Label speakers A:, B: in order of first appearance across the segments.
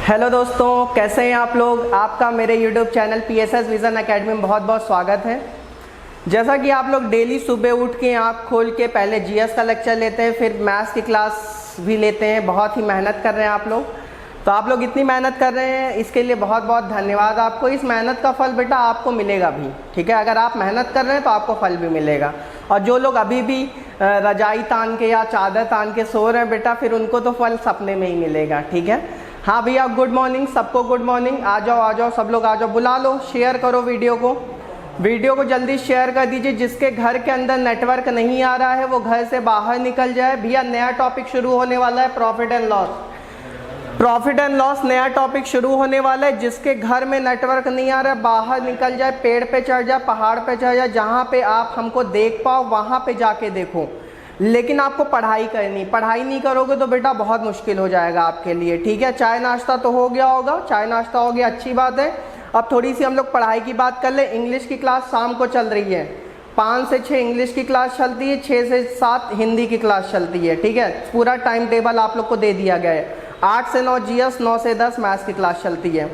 A: Hello दोस्तों, कैसे हैं आप लोग। आपका मेरे YouTube channel PSS vision academy में बहुत बहुत स्वागत है। जैसा कि आप लोग डेली सुबह उठ के आँख खोल के पहले GS का लेक्चर लेते हैं, फिर मैथ्स की क्लास भी लेते हैं। बहुत ही मेहनत कर रहे हैं आप लोग। तो आप लोग इतनी मेहनत कर रहे हैं, इसके लिए बहुत बहुत धन्यवाद आपको। इस मेहनत का फल बेटा आपको मिलेगा भी, ठीक है। अगर आप मेहनत कर रहे हैं तो आपको फल भी मिलेगा। और जो लोग अभी भी रजाई तान के या चादर तान के सो रहे हैं बेटा, फिर उनको तो फल सपने में ही मिलेगा, ठीक है। हाँ भैया, गुड मॉर्निंग सबको, गुड मॉर्निंग। आ जाओ सब लोग आ जाओ, बुला लो, शेयर करो वीडियो को जल्दी शेयर कर दीजिए। जिसके घर के अंदर नेटवर्क नहीं आ रहा है वो घर से बाहर निकल जाए। भैया नया टॉपिक शुरू होने वाला है, प्रॉफिट एंड लॉस नया टॉपिक शुरू होने वाला है। जिसके घर में नेटवर्क नहीं आ रहा है बाहर निकल जाए, पेड़ पे चढ़ जाए, पहाड़ पे चढ़ जाए, जहाँ पे आप हमको देख पाओ वहाँ पे जाके देखो। लेकिन आपको पढ़ाई करनी, पढ़ाई नहीं करोगे तो बेटा बहुत मुश्किल हो जाएगा आपके लिए, ठीक है। चाय नाश्ता तो हो गया होगा, चाय नाश्ता हो गया, अच्छी बात है। अब थोड़ी सी हम लोग पढ़ाई की बात कर ले। इंग्लिश की क्लास शाम को चल रही है, 5 से 6 इंग्लिश की क्लास चलती है, 6 से 7 हिंदी की क्लास चलती है, ठीक है। पूरा टाइम टेबल आप लोग को दे दिया गया है। 8 से 9 GS, 9 से 10 मैथ्स की क्लास चलती है।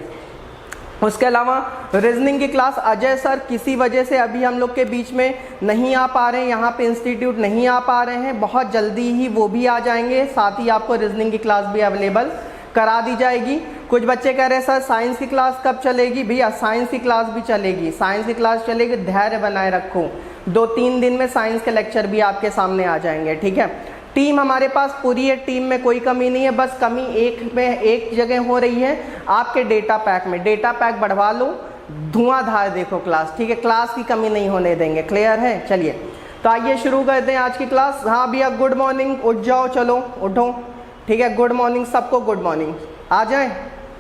A: उसके अलावा रीजनिंग की क्लास अजय सर किसी वजह से अभी हम लोग के बीच में नहीं आ पा रहे हैं, यहाँ पे इंस्टीट्यूट नहीं आ पा रहे हैं। बहुत जल्दी ही वो भी आ जाएंगे, साथ ही आपको रीजनिंग की क्लास भी अवेलेबल करा दी जाएगी। कुछ बच्चे कह रहे हैं सर साइंस की क्लास कब चलेगी। भैया साइंस की क्लास भी चलेगी, साइंस की क्लास चलेगी, धैर्य बनाए रखो। 2-3 दिन में साइंस के लेक्चर भी आपके सामने आ जाएंगे, ठीक है। टीम हमारे पास पूरी है, टीम में कोई कमी नहीं है। बस कमी एक जगह हो रही है, आपके डेटा पैक में। डेटा पैक बढ़वा लो, धुआंधार देखो क्लास, ठीक है। क्लास की कमी नहीं होने देंगे, क्लियर है। चलिए तो आइए शुरू करते हैं आज की क्लास। हाँ भैया गुड मॉर्निंग, उठ जाओ, चलो उठो, ठीक है। गुड मॉर्निंग सबको, गुड मॉर्निंग। आ जाए,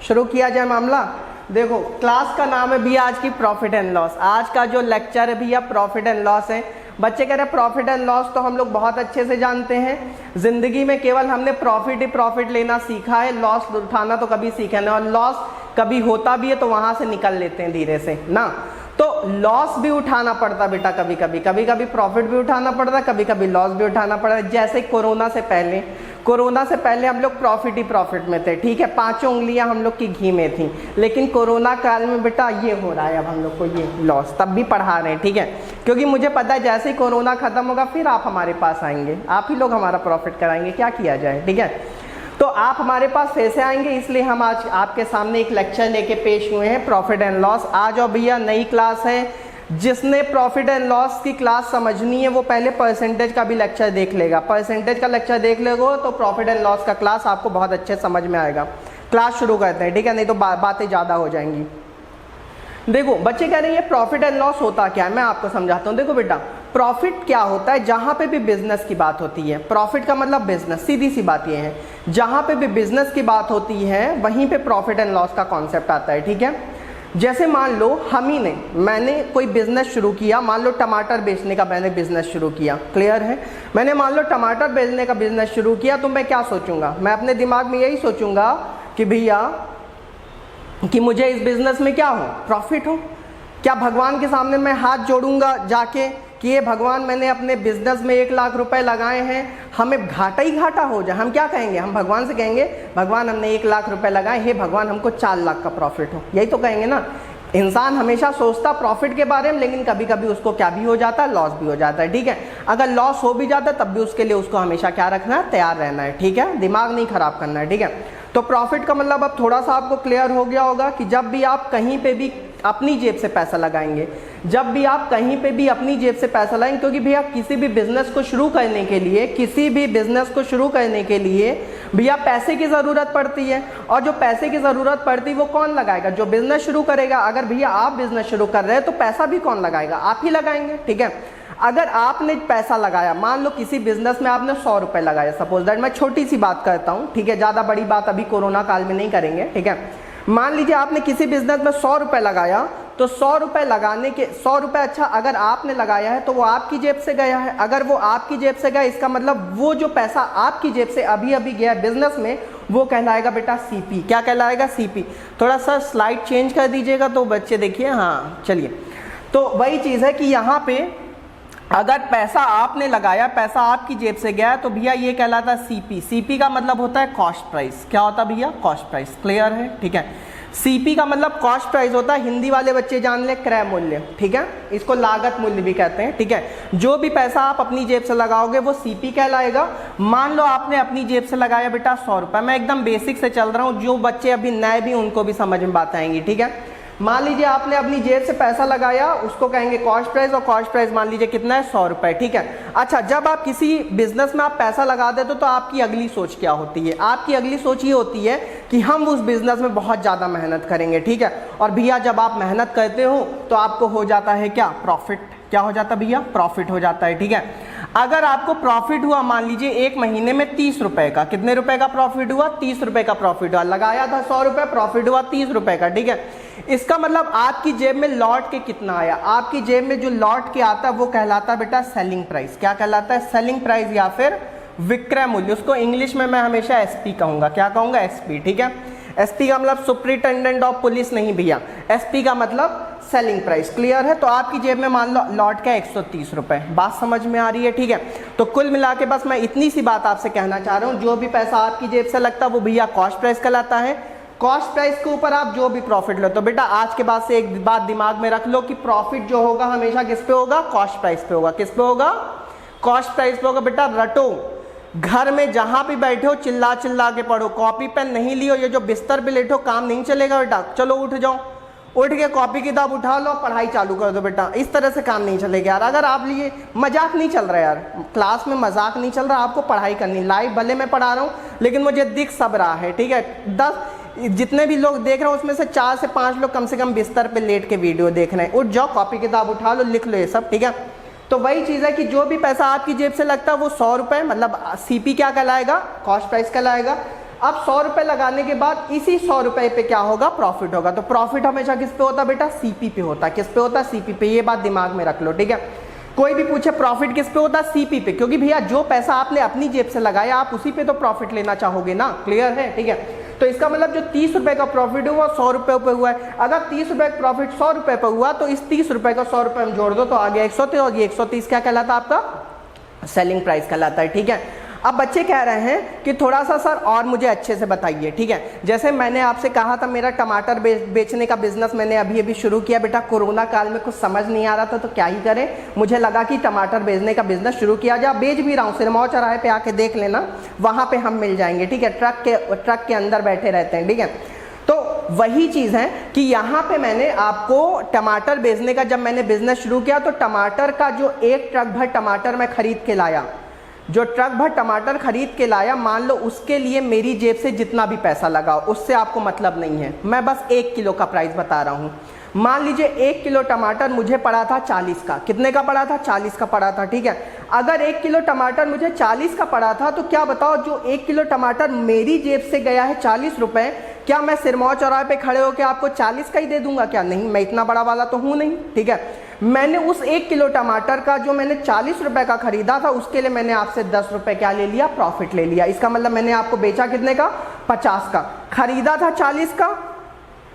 A: शुरू किया जाए मामला। देखो क्लास का नाम है भैया आज की प्रॉफिट एंड लॉस। आज का जो लेक्चर है भैया प्रॉफिट एंड लॉस है। बच्चे कह रहे हैं प्रॉफिट एंड लॉस तो हम लोग बहुत अच्छे से जानते हैं। जिंदगी में केवल हमने प्रॉफिट ही प्रॉफिट लेना सीखा है, लॉस उठाना तो कभी सीखा नहीं। और लॉस कभी होता भी है तो वहां से निकल लेते हैं धीरे से ना। तो लॉस भी उठाना पड़ता बेटा, कभी कभी प्रॉफिट भी उठाना पड़ता, कभी कभी लॉस भी उठाना पड़ता। जैसे कोरोना से पहले हम लोग प्रॉफिट में थे, ठीक है। 5 उंगलियां हम लोग की घी में थी। लेकिन कोरोना काल में बेटा ये हो रहा है अब हम लोग को ये लॉस, तब भी पढ़ा रहे हैं, ठीक है। क्योंकि मुझे पता है जैसे ही कोरोना खत्म होगा फिर आप हमारे पास आएंगे, आप ही लोग हमारा प्रॉफिट कराएंगे, क्या किया जाए, ठीक है। तो आप हमारे पास फिर से आएंगे, इसलिए हम आज आपके सामने एक लेक्चर लेके पेश हुए हैं, प्रॉफिट एंड लॉस। आ जाओ भैया, नई क्लास है। जिसने प्रॉफिट एंड लॉस की क्लास समझनी है वो पहले परसेंटेज का भी लेक्चर देख लेगा। परसेंटेज का लेक्चर देख लेगा तो प्रॉफिट एंड लॉस का क्लास आपको बहुत अच्छे समझ में आएगा। क्लास शुरू करते हैं, ठीक है, नहीं तो बातें ज़्यादा हो जाएंगी। देखो बच्चे कह रहे हैं ये प्रॉफिट एंड लॉस होता क्या है, मैं आपको समझाता हूँ। देखो बेटा, प्रॉफिट क्या होता है, जहां पे भी बिजनेस की बात होती है, प्रॉफिट का मतलब बिजनेस, सीधी सी बात ये है। जहां पे भी बिजनेस की बात होती है वहीं पे प्रॉफिट एंड लॉस का कॉन्सेप्ट आता है, ठीक है। जैसे मान लो मैंने कोई बिजनेस शुरू किया, मान लो टमाटर बेचने का मैंने बिजनेस शुरू किया, क्लियर है। मैंने मान लो टमाटर बेचने का बिजनेस शुरू किया तो मैं क्या सोचूंगा, मैं अपने दिमाग में यही सोचूंगा कि भैया कि मुझे इस बिजनेस में क्या हो, प्रॉफिट हो। क्या भगवान के सामने मैं हाथ जोड़ूंगा जाके कि ये भगवान मैंने अपने बिजनेस में 1 लाख रुपए लगाए हैं, हमें घाटा ही घाटा हो जाए, हम क्या कहेंगे, हम भगवान से कहेंगे भगवान हमने 1 लाख रुपए लगाए, हे भगवान हमको 4 लाख का प्रॉफिट हो, यही तो कहेंगे ना। इंसान हमेशा सोचता प्रॉफिट के बारे में, लेकिन कभी कभी उसको क्या भी हो जाता है, लॉस भी हो जाता है, ठीक है। अगर लॉस हो भी जाता है तब भी उसके लिए उसको हमेशा क्या रखना है, तैयार रहना है, ठीक है। दिमाग नहीं खराब करना है, ठीक है। तो प्रॉफिट का मतलब अब थोड़ा सा आपको क्लियर हो गया होगा कि जब भी आप कहीं पे भी अपनी जेब से पैसा लगाएंगे, जब भी आप कहीं पे भी अपनी जेब से पैसा लगाएंगे, क्योंकि भैया किसी भी बिजनेस को शुरू करने के लिए भैया पैसे की ज़रूरत पड़ती है। और जो पैसे की ज़रूरत पड़ती है वो कौन लगाएगा, जो बिजनेस शुरू करेगा। अगर भैया आप बिजनेस शुरू कर रहे हैं तो पैसा भी कौन लगाएगा, आप ही लगाएंगे, ठीक है। अगर आपने पैसा लगाया, मान लो किसी बिजनेस में आपने 100 रुपए लगाया, सपोज दैट, मैं छोटी सी बात करता हूँ, ठीक है, ज़्यादा बड़ी बात अभी कोरोना काल में नहीं करेंगे, ठीक है। मान लीजिए आपने किसी बिजनेस में 100 रुपए लगाया, तो 100 रुपए लगाने के 100 रुपए, अच्छा अगर आपने लगाया है तो वो आपकी जेब से गया है। अगर वो आपकी जेब से गया, इसका मतलब वो जो पैसा आपकी जेब से अभी अभी गया बिजनेस में, वो कहलाएगा बेटा CP। क्या कहलाएगा, CP। थोड़ा सा स्लाइड चेंज कर दीजिएगा तो बच्चे देखिए, हाँ चलिए। तो वही चीज़ है कि यहाँ पे अगर पैसा आपने लगाया, पैसा आपकी जेब से गया, तो भैया ये कहलाता है सीपी। सीपी का मतलब होता है कॉस्ट प्राइस। क्या होता है भैया? Cost price. क्लियर है? ठीक है। सीपी का मतलब कॉस्ट प्राइस होता है, हिंदी वाले बच्चे जान ले, क्रय मूल्य। ठीक है, इसको लागत मूल्य भी कहते हैं। ठीक है, जो भी पैसा आप अपनी जेब से लगाओगे वो सीपी कहलाएगा। मान लो आपने अपनी जेब से लगाया बेटा 100 रुपये, मैं एकदम बेसिक से चल रहा हूँ, जो बच्चे अभी नए भी उनको भी समझ में बात आएंगी। ठीक है, मान लीजिए आपने अपनी जेब से पैसा लगाया, उसको कहेंगे कॉस्ट प्राइस, और कॉस्ट प्राइस मान लीजिए कितना है? 100 रुपए। ठीक है। अच्छा, जब आप किसी बिजनेस में आप पैसा लगा देते तो आपकी अगली सोच क्या होती है? आपकी अगली सोच ये होती है कि हम उस बिजनेस में बहुत ज़्यादा मेहनत करेंगे। ठीक है, और भैया जब आप मेहनत करते हो तो आपको हो जाता है क्या? प्रॉफिट। क्या हो जाता है भैया? प्रॉफिट हो जाता है। ठीक है, अगर आपको प्रॉफिट हुआ, मान लीजिए एक महीने में 30 रुपए का, कितने रुपए का प्रॉफिट हुआ? 30 रुपए का प्रॉफिट हुआ। लगाया था 100 रुपए, प्रॉफिट हुआ 30 रुपए का। ठीक है, इसका मतलब आपकी जेब में लौट के कितना आया? आपकी जेब में जो लौट के आता है वो कहलाता है बेटा सेलिंग प्राइस। क्या कहलाता है? सेलिंग प्राइस या फिर विक्रय मूल्य। उसको इंग्लिश में मैं हमेशा एसपी कहूंगा। क्या कहूंगा? एसपी। ठीक है, एसपी का मतलब सुपरिटेंडेंट ऑफ पुलिस नहीं भैया, एसपी का मतलब सेलिंग प्राइस। क्लियर है? तो आपकी जेब में मान लो लौट के 130 रुपए। बात समझ में आ रही है? ठीक है, तो कुल मिला के बस मैं इतनी सी बात आपसे कहना चाह रहा हूं, जो भी पैसा आपकी जेब से लगता है वो भैया कॉस्ट प्राइस कहलाता है। कॉस्ट प्राइस के ऊपर आप जो भी प्रॉफिट लो, तो बेटा आज के बाद से एक बात दिमाग में रख लो कि प्रॉफिट जो होगा हमेशा किस पे होगा? कॉस्ट प्राइस पे होगा। किस पे होगा? कॉस्ट प्राइस पे होगा। बेटा रटो, घर में जहां भी बैठे हो चिल्ला चिल्ला के पढ़ो, कॉपी पेन नहीं लियो, ये जो बिस्तर पे लेटो काम नहीं चलेगा बेटा। चलो उठ जाओ, उठ के कॉपी किताब उठा लो, पढ़ाई चालू कर दो बेटा। इस तरह से काम नहीं चलेगा यार। अगर आप लिए मजाक नहीं चल रहा यार, क्लास में मजाक नहीं चल रहा, आपको पढ़ाई करनी। लाइव भले मैं पढ़ा रहा हूँ लेकिन मुझे दिख सब रहा है। ठीक है, 10 जितने भी लोग देख रहे हैं उसमें से 4 से 5 लोग कम से कम बिस्तर पे लेट के वीडियो देख रहे हैं। उठ जाओ, कॉपी किताब उठा लो, लिख लो ये सब। ठीक है, तो वही चीज़ है कि जो भी पैसा आपकी जेब से लगता है वो 100 रुपये, मतलब सीपी क्या कहलाएगा? कॉस्ट प्राइस कहलाएगा। अब 100 रुपये लगाने के बाद इसी 100 रुपये पे क्या होगा? प्रॉफिट होगा। तो प्रॉफिट हमेशा किस पे होता है बेटा? सीपी पे होता है। किस पे होता है? सीपी पे। ये बात दिमाग में रख लो। ठीक है, कोई भी पूछे प्रॉफिट किस पे होता है? सीपी पे, क्योंकि भैया जो पैसा आपने अपनी जेब से लगाया आप उसी पे तो प्रॉफिट लेना चाहोगे ना। क्लियर है? ठीक है, तो इसका मतलब जो 30 रुपए का प्रॉफिट हुआ 100 रुपए पे हुआ है। अगर 30 रुपए का प्रॉफिट 100 रुपए पे हुआ तो इस 30 रुपए का 100 रुपए में जोड़ दो तो आ गया 130, और ये 130 क्या कहलाता है? आपका सेलिंग प्राइस कहलाता है। ठीक है, अब बच्चे कह रहे हैं कि थोड़ा सा सर और मुझे अच्छे से बताइए। ठीक है, जैसे मैंने आपसे कहा था मेरा टमाटर बेचने का बिजनेस मैंने अभी शुरू किया। बेटा कोरोना काल में कुछ समझ नहीं आ रहा था तो क्या ही करें, मुझे लगा कि टमाटर बेचने का बिजनेस शुरू किया जाए। बेच भी रहा हूँ, सिरमौर चौराहे पे आके देख लेना, वहाँ पे हम मिल जाएंगे। ठीक है, ट्रक के अंदर बैठे रहते हैं। ठीक है, तो वही चीज़ है कि यहाँ पे मैंने आपको टमाटर बेचने का जब मैंने बिजनेस शुरू किया तो टमाटर का जो एक ट्रक भर टमाटर मैं खरीद के लाया, जो ट्रक भर टमाटर खरीद के लाया, मान लो उसके लिए मेरी जेब से जितना भी पैसा लगा उससे आपको मतलब नहीं है। मैं बस 1 किलो का प्राइस बता रहा हूँ। मान लीजिए 1 किलो टमाटर मुझे पड़ा था 40 का। कितने का पड़ा था? 40 का पड़ा था। ठीक है, अगर 1 किलो टमाटर मुझे 40 का पड़ा था तो क्या बताओ, जो 1 किलो टमाटर मेरी जेब से गया है 40 रुपए, क्या मैं सिरमौर चौराहे पे खड़े होकर आपको 40 का ही दे दूंगा? क्या नहीं, मैं इतना बड़ा वाला तो हूं नहीं। ठीक है, मैंने उस 1 किलो टमाटर का जो मैंने 40 रुपए का खरीदा था उसके लिए मैंने आपसे 10 रुपए क्या ले लिया? प्रॉफिट ले लिया। इसका मतलब मैंने आपको बेचा कितने का? 50 का। खरीदा था 40 का,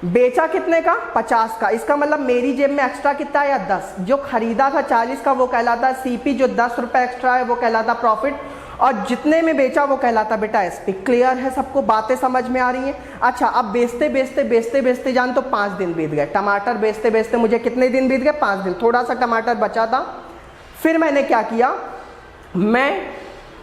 A: बेचा कितने का? 50 का। इसका मतलब मेरी जेब में एक्स्ट्रा कितना है? 10। जो खरीदा था 40 का वो कहलाता है सीपी, जो 10 रुपए एक्स्ट्रा है वो कहलाता प्रॉफिट, और जितने में बेचा वो कहलाता बेटा एसपी। क्लियर है? सबको बातें समझ में आ रही हैं? अच्छा, अब बेचते बेचते बेचते बेचते जान तो 5 दिन बीत गए। टमाटर बेचते बेचते मुझे कितने दिन बीत गए? 5 दिन। थोड़ा सा टमाटर बचा था, फिर मैंने क्या किया, मैं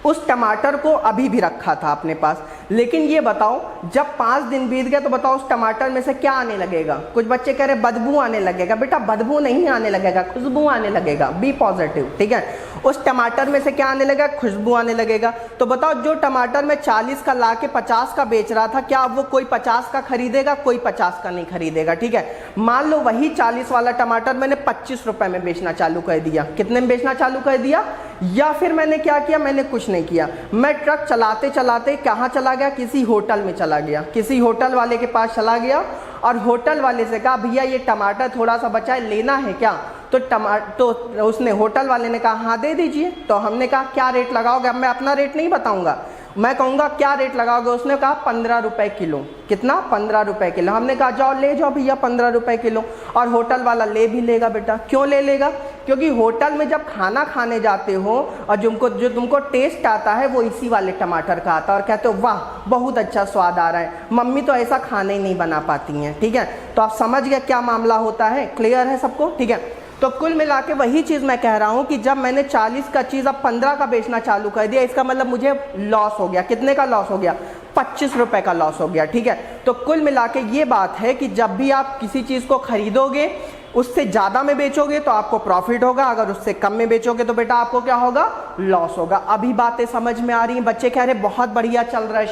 A: उस टमाटर को अभी भी रखा था अपने पास। लेकिन ये बताओ, जब 5 दिन बीत गए तो बताओ उस टमाटर में से क्या आने लगेगा? कुछ बच्चे कह रहे बदबू आने लगेगा। बेटा बदबू नहीं आने लगेगा, खुशबू आने लगेगा। Be positive. ठीक है, उस टमाटर में से क्या आने लगेगा? खुशबू आने लगेगा। तो बताओ, जो टमाटर मैं 40 का ला के 50 का बेच रहा था, क्या अब वो कोई 50 का खरीदेगा? कोई 50 का नहीं खरीदेगा। ठीक है, मान लो वही 40 वाला टमाटर मैंने 25 रुपए में बेचना चालू कर दिया। कितने में बेचना चालू कर दिया? या फिर मैंने क्या किया? मैंने कुछ नहीं किया, मैं ट्रक चलाते चलाते कहाँ चला गया? किसी होटल में चला गया। किसी होटल वाले के पास चला गया और होटल वाले से कहा, भैया ये टमाटर थोड़ा सा बचा है, लेना है क्या? तो उसने, होटल वाले ने कहा हाँ दे दीजिए। तो हमने कहा क्या रेट लगाओगे? अब मैं अपना रेट नहीं बताऊंगा, मैं कहूँगा क्या रेट लगाओगे? उसने कहा 15 रुपए किलो। कितना? 15 रुपए किलो। हमने कहा जाओ ले जाओ भैया 15 रुपए किलो। और होटल वाला ले भी लेगा बेटा। क्यों ले लेगा? क्योंकि होटल में जब खाना खाने जाते हो और जो तुमको टेस्ट आता है वो इसी वाले टमाटर का आता है और कहते हो वाह बहुत अच्छा स्वाद आ रहा है, मम्मी तो ऐसा खाना ही नहीं बना पाती हैं। ठीक है, तो आप समझ गए क्या मामला होता है, क्लियर है सबको। ठीक है, तो कुल मिला के वही चीज़ मैं कह रहा हूँ कि जब मैंने 40 का चीज़ अब 15 का बेचना चालू कर दिया, इसका मतलब मुझे लॉस हो गया। कितने का लॉस हो गया? 25 रुपए का लॉस हो गया। ठीक है, तो कुल मिला के ये बात है कि जब भी आप किसी चीज़ को खरीदोगे उससे ज़्यादा में बेचोगे तो आपको प्रॉफिट होगा, अगर उससे कम में बेचोगे तो बेटा आपको क्या होगा? लॉस होगा। अभी बातें समझ में आ रही हैं? बच्चे कह रहे बहुत बढ़िया चल रहा है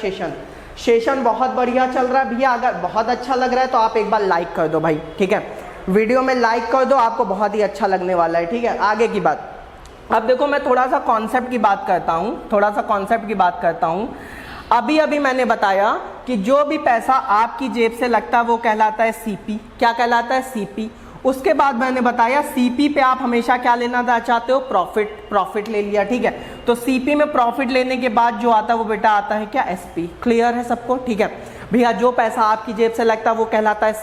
A: सेशन बहुत बढ़िया चल रहा है भैया। अगर बहुत अच्छा लग रहा है तो आप एक बार लाइक कर दो भाई। ठीक है, वीडियो में लाइक कर दो, आपको बहुत ही अच्छा लगने वाला है। ठीक है, आगे की बात। अब देखो मैं थोड़ा सा कॉन्सेप्ट की बात करता हूँ। अभी मैंने बताया कि जो भी पैसा आपकी जेब से लगता है वो कहलाता है सीपी। क्या कहलाता है? सीपी। उसके बाद मैंने बताया सीपी पे आप हमेशा क्या लेना चाहते हो? प्रॉफिट ले लिया। ठीक है, तो सीपी में प्रॉफिट लेने के बाद जो आता है वो बेटा आता है क्या? एसपी। क्लियर है सबको? ठीक है भैया, जो पैसा आपकी जेब से लगता है वो कहलाता है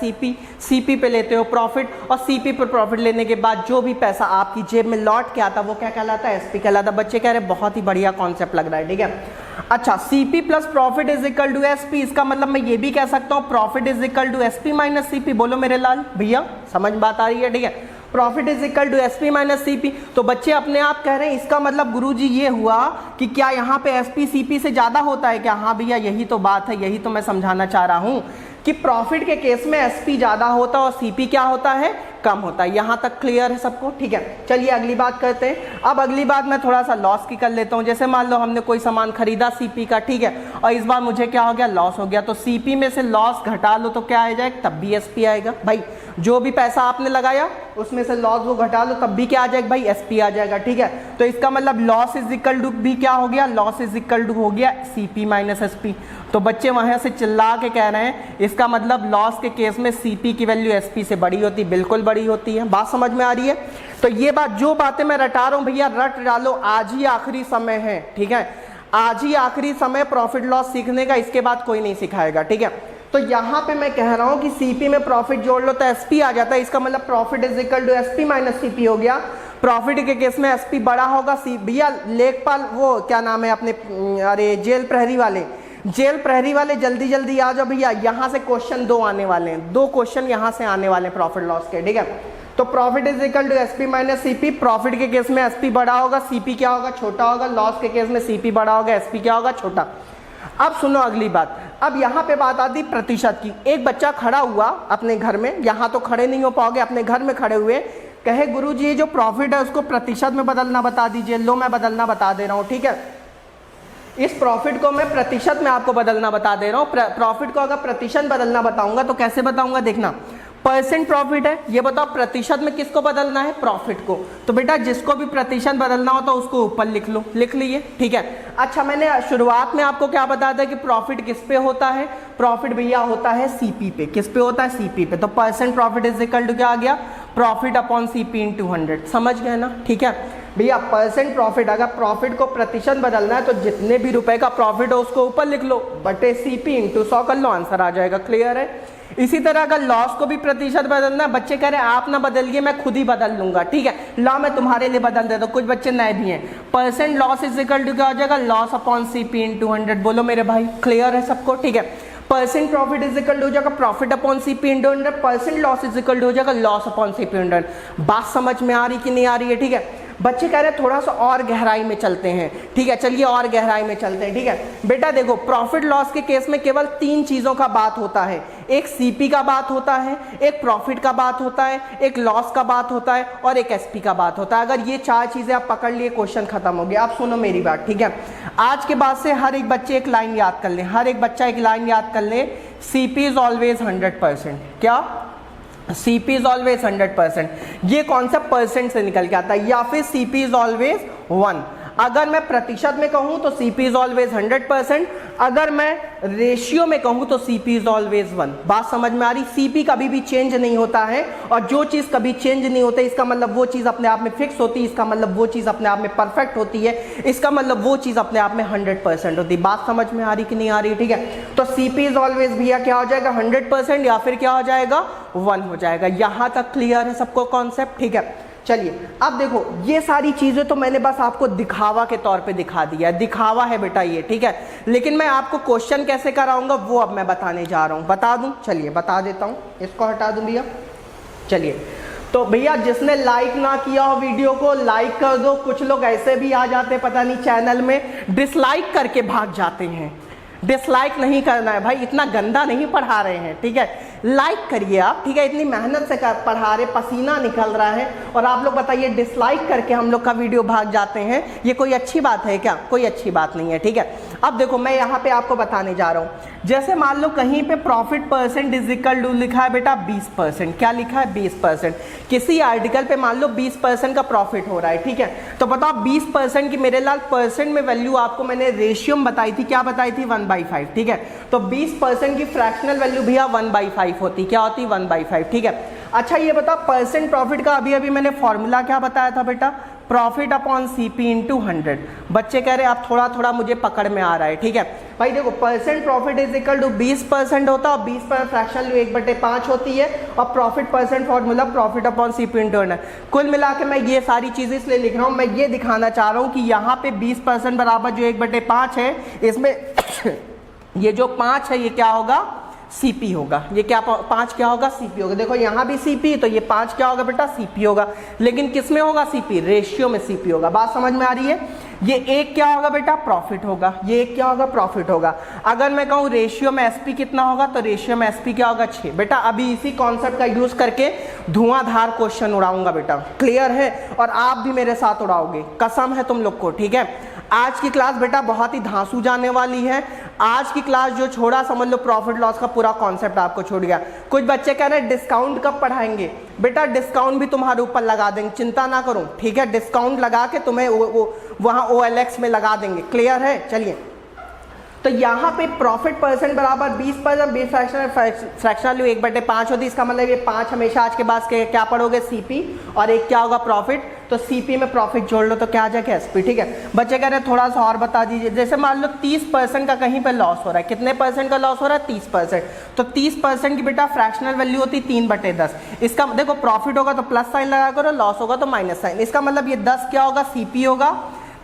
A: सीपी पे लेते हो प्रॉफिट, और सीपी पर प्रॉफिट लेने के बाद जो भी पैसा आपकी जेब में लौट के आता है वो क्या कहलाता है? एसपी कहलाता है। बच्चे कह रहे बहुत ही बढ़िया कॉन्सेप्ट लग रहा है। ठीक है, अच्छा, CP plus profit is equal to SP. इसका मतलब मैं ये भी कह सकता हूँ profit is equal to SP minus CP. बोलो मेरे लाल भैया, समझ बात आ रही है? ठीक है, profit is equal to SP minus CP. तो बच्चे अपने आप कह रहे हैं इसका मतलब गुरुजी ये हुआ कि क्या यहाँ पे एसपी सीपी से ज्यादा होता है क्या? हाँ भैया, यही तो बात है, यही तो मैं समझाना चाह रहा हूँ कि प्रॉफिट के केस में एसपी ज्यादा होता है और सीपी क्या होता है? कम होता है। यहां तक क्लियर है सबको? ठीक है, चलिए अगली बात करते हैं। अब अगली बात मैं थोड़ा सा लॉस की कर लेता हूं। जैसे मान लो हमने कोई सामान खरीदा सीपी का, ठीक है, और इस बार मुझे क्या हो गया? लॉस हो गया। तो सीपी में से लॉस घटा लो तो क्या आ जाएगा? तब भी एसपी आएगा। भाई जो भी पैसा आपने लगाया उसमें से लॉस वो घटा लो तब भी क्या आ जाएगा? भाई एसपी आ जाएगा। ठीक है, तो इसका मतलब लॉस इज इक्वल टू भी क्या हो गया? लॉस इज इक्वल टू हो गया सीपी माइनस एसपी। तो बच्चे वहां से चिल्ला के कह रहे हैं इसका मतलब लॉस के केस में सीपी की वैल्यू एसपी से बड़ी होती है। बिल्कुल बड़ी होती है। बात समझ में आ रही है? तो ये बात, जो बातें मैं रटा रहा हूं भैया रट डालो, आज ही आखिरी समय है। ठीक है, आज ही आखिरी समय प्रॉफिट लॉस सीखने का, इसके बाद कोई नहीं सिखाएगा। ठीक है, तो यहां पे मैं कह रहा हूं कि सीपी में प्रॉफिट जोड़ लो तो एसपी आ जाता है। इसका मतलब profit is equal to SP minus CP हो गया। प्रॉफिट के केस में एसपी बड़ा होगा। भैया लेखपाल, वो क्या नाम है अपने, अरे जेल प्रहरी वाले जल्दी आ जाओ भैया। यहां से क्वेश्चन 2 आने वाले हैं, 2 क्वेश्चन यहां से आने वाले हैं प्रॉफिट लॉस के। ठीक है, तो profit is equal to SP minus CP. Profit के केस में एसपी बड़ा होगा, सीपी क्या होगा? छोटा होगा। लॉस के केस में सीपी बड़ा होगा, एसपी क्या होगा? छोटा। अब सुनो अगली बात। अब यहाँ पे बात आती प्रतिशत की। एक बच्चा खड़ा हुआ अपने घर में, यहाँ तो खड़े नहीं हो पाओगे, अपने घर में खड़े हुए कहे गुरुजी जो प्रॉफिट है उसको प्रतिशत में बदलना बता दीजिए। लो मैं बदलना बता दे रहा हूँ। ठीक है, इस प्रॉफिट को मैं प्रतिशत में आपको बदलना बता दे रहा हूँ। प्रॉफिट को अगर प्रतिशत बदलना बताऊंगा तो कैसे बताऊंगा? देखना, परसेंट प्रॉफिट है, ये बताओ प्रतिशत में किसको बदलना है? प्रॉफिट को। तो बेटा जिसको भी प्रतिशत बदलना हो तो उसको ऊपर लिख लो, लिख लिए। ठीक है, अच्छा मैंने शुरुआत में आपको क्या बताया था कि प्रॉफिट किस पे होता है? प्रॉफिट भैया होता है सीपी पे। किस पे होता है? सीपी पे। तो percent profit is equal to क्या आ गया? Profit upon CP in 200। समझ गए ना? ठीक है भैया, परसेंट प्रॉफिट, अगर प्रॉफिट को प्रतिशत बदलना है तो जितने भी रुपए का प्रॉफिट हो उसको ऊपर लिख लो, बटे सीपी इंटू 100 कर लो, आंसर आ जाएगा। क्लियर है? इसी तरह अगर लॉस को भी प्रतिशत बदलना है, बच्चे कह रहे हैं आप ना बदलिए मैं खुद ही बदल लूंगा। ठीक है, ला मैं तुम्हारे लिए बदल देता हूं। कुछ बच्चे नए भी हैं। Percent loss is equal to क्या हो जाएगा? Loss upon CP in 200। बोलो मेरे भाई, क्लियर है सबको? ठीक है, percent profit is equal to हो जाएगा profit upon CP in 200। Percent loss is equal to हो जाएगा लॉस अपॉन सीपी इन 200। बात समझ में आ रही कि नहीं आ रही है? ठीक है, बच्चे कह रहे हैं थोड़ा सा और गहराई में चलते हैं। ठीक है, चलिए और गहराई में चलते हैं। ठीक है बेटा, देखो प्रॉफिट लॉस के केस में केवल 3 चीजों का बात होता है। एक सीपी का बात होता है, एक प्रॉफिट का बात होता है, एक लॉस का बात होता है और एक एसपी का बात होता है। अगर ये 4 चीजें आप पकड़ लिए क्वेश्चन खत्म हो गया। आप सुनो मेरी बात। ठीक है, आज के बाद से हर एक बच्चे एक लाइन याद कर ले, हर एक बच्चा एक लाइन याद कर ले, सीपी इज ऑलवेज 100%। क्या? CP is always 100%। ये कॉन्सेप्ट परसेंट से निकल के आता है। या फिर सीपी इज ऑलवेज 1। अगर मैं प्रतिशत में कहूं तो सीपी इज ऑलवेज 100%। अगर मैं रेशियो में कहूं तो सीपी इज ऑलवेज 1। बात समझ में आ रही? सीपी कभी भी चेंज नहीं होता है, और जो चीज कभी चेंज नहीं होती इसका मतलब वो चीज अपने आप में फिक्स होती है, इसका मतलब वो चीज अपने आप में परफेक्ट होती है, इसका मतलब वो चीज अपने आप में 100% होती है। बात समझ में आ रही कि नहीं आ रही? ठीक है, तो सीपी इज ऑलवेज भैया क्या हो जाएगा? 100% या फिर क्या हो जाएगा? 1 हो जाएगा। यहां तक क्लियर है सबको कॉन्सेप्ट? ठीक है, चलिए अब देखो, ये सारी चीजें तो मैंने बस आपको दिखावा के तौर पे दिखा दिया है, दिखावा है बेटा ये, ठीक है। लेकिन मैं आपको क्वेश्चन कैसे कराऊंगा वो अब मैं बताने जा रहा हूं। बता दूं, चलिए बता देता हूं, इसको हटा दूं भैया। चलिए तो भैया जिसने लाइक ना किया हो वीडियो को लाइक कर दो। कुछ लोग ऐसे भी आ जाते पता नहीं चैनल में, डिसलाइक करके भाग जाते हैं। डिसलाइक नहीं करना है भाई, इतना गंदा नहीं पढ़ा रहे हैं, ठीक है। लाइक करिए आप, ठीक है। इतनी मेहनत से पढ़ा रहे, पसीना निकल रहा है, और आप लोग बताइए डिसलाइक करके हम लोग का वीडियो भाग जाते हैं। ये कोई अच्छी बात है क्या? कोई अच्छी बात नहीं है, ठीक है। अब देखो मैं यहाँ पे आपको बताने जा रहा हूँ। जैसे मान लो कहीं पे profit percent is equal to लिखा है बेटा 20%। क्या लिखा है? 20%। किसी आर्टिकल पे मान लो 20% का प्रॉफिट हो रहा है, ठीक है। तो बताओ 20% की मेरे लाल परसेंट में वैल्यू आपको मैंने रेशियो में बताई थी, क्या बताई थी? 1/5, ठीक है। तो 20% की फ्रैक्शनल वैल्यू भैया 1/5 होती। क्या होती? 1/5, ठीक है। अच्छा ये बताओ परसेंट प्रॉफिट का अभी मैंने फॉर्मूला क्या बताया था बेटा? Profit upon CP into 100। बच्चे कह रहे हैं आप थोड़ा थोड़ा मुझे पकड़ में आ रहा है, ठीक है भाई। देखो percent profit is equal to 20% होता है, और 20% फ्रैक्शनल वैल्यू 1/5 होती है, और profit percent formula profit upon CP into 100। कुल मिला के मैं ये सारी चीजें इसलिए लिख रहा हूँ, मैं ये दिखाना चाह रहा हूँ कि यहाँ पे 20% बराबर जो 1/5 है, इसमें ये जो 5 है ये क्या होगा? CP होगा। ये क्या 5 क्या होगा? CP होगा। देखो यहाँ भी CP, तो ये 5 क्या होगा बेटा? CP होगा। लेकिन किस में होगा CP? रेशियो में CP होगा। बात समझ में आ रही है? ये एक क्या होगा बेटा? प्रॉफिट होगा। ये एक क्या होगा? प्रॉफिट होगा। अगर मैं कहूँ रेशियो में SP कितना होगा, तो रेशियो में SP क्या होगा? 6। बेटा अभी इसी कॉन्सेप्ट का यूज करके धुआंधार क्वेश्चन उड़ाऊंगा बेटा, क्लियर है? और आप भी मेरे साथ उड़ाओगे, कसम है तुम लोग को, ठीक है। आज की क्लास बेटा बहुत ही धांसू जाने वाली है। आज की क्लास जो छोड़ा, समझ लो प्रॉफिट लॉस का पूरा कॉन्सेप्ट आपको छोड़ गया। कुछ बच्चे कह रहे हैं डिस्काउंट कब पढ़ाएंगे? बेटा डिस्काउंट भी तुम्हारे ऊपर लगा देंगे, चिंता ना करो, ठीक है। डिस्काउंट लगा के तुम्हें वहां OLX में लगा देंगे, क्लियर है? चलिए तो यहाँ पे प्रॉफिट परसेंट बराबर 20%, 20 फ्रैक्शनल वैल्यू 1/5 होती है। इसका मतलब ये 5 हमेशा आज के बाद के क्या पढ़ोगे? CP, और एक क्या होगा? प्रॉफिट। तो CP में प्रॉफिट जोड़ लो तो क्या आ जाएगा? SP, ठीक है। बच्चे कह रहे हैं थोड़ा सा और बता दीजिए। जैसे मान लो 30% का कहीं पे लॉस हो रहा है, कितने परसेंट का लॉस हो रहा है? 30%। तो 30% की बेटा फ्रैक्शनल वैल्यू होती 3/10। इसका देखो प्रॉफिट होगा तो प्लस साइन लगा करो, लॉस होगा तो माइनस साइन। इसका मतलब ये 10 क्या होगा? CP होगा,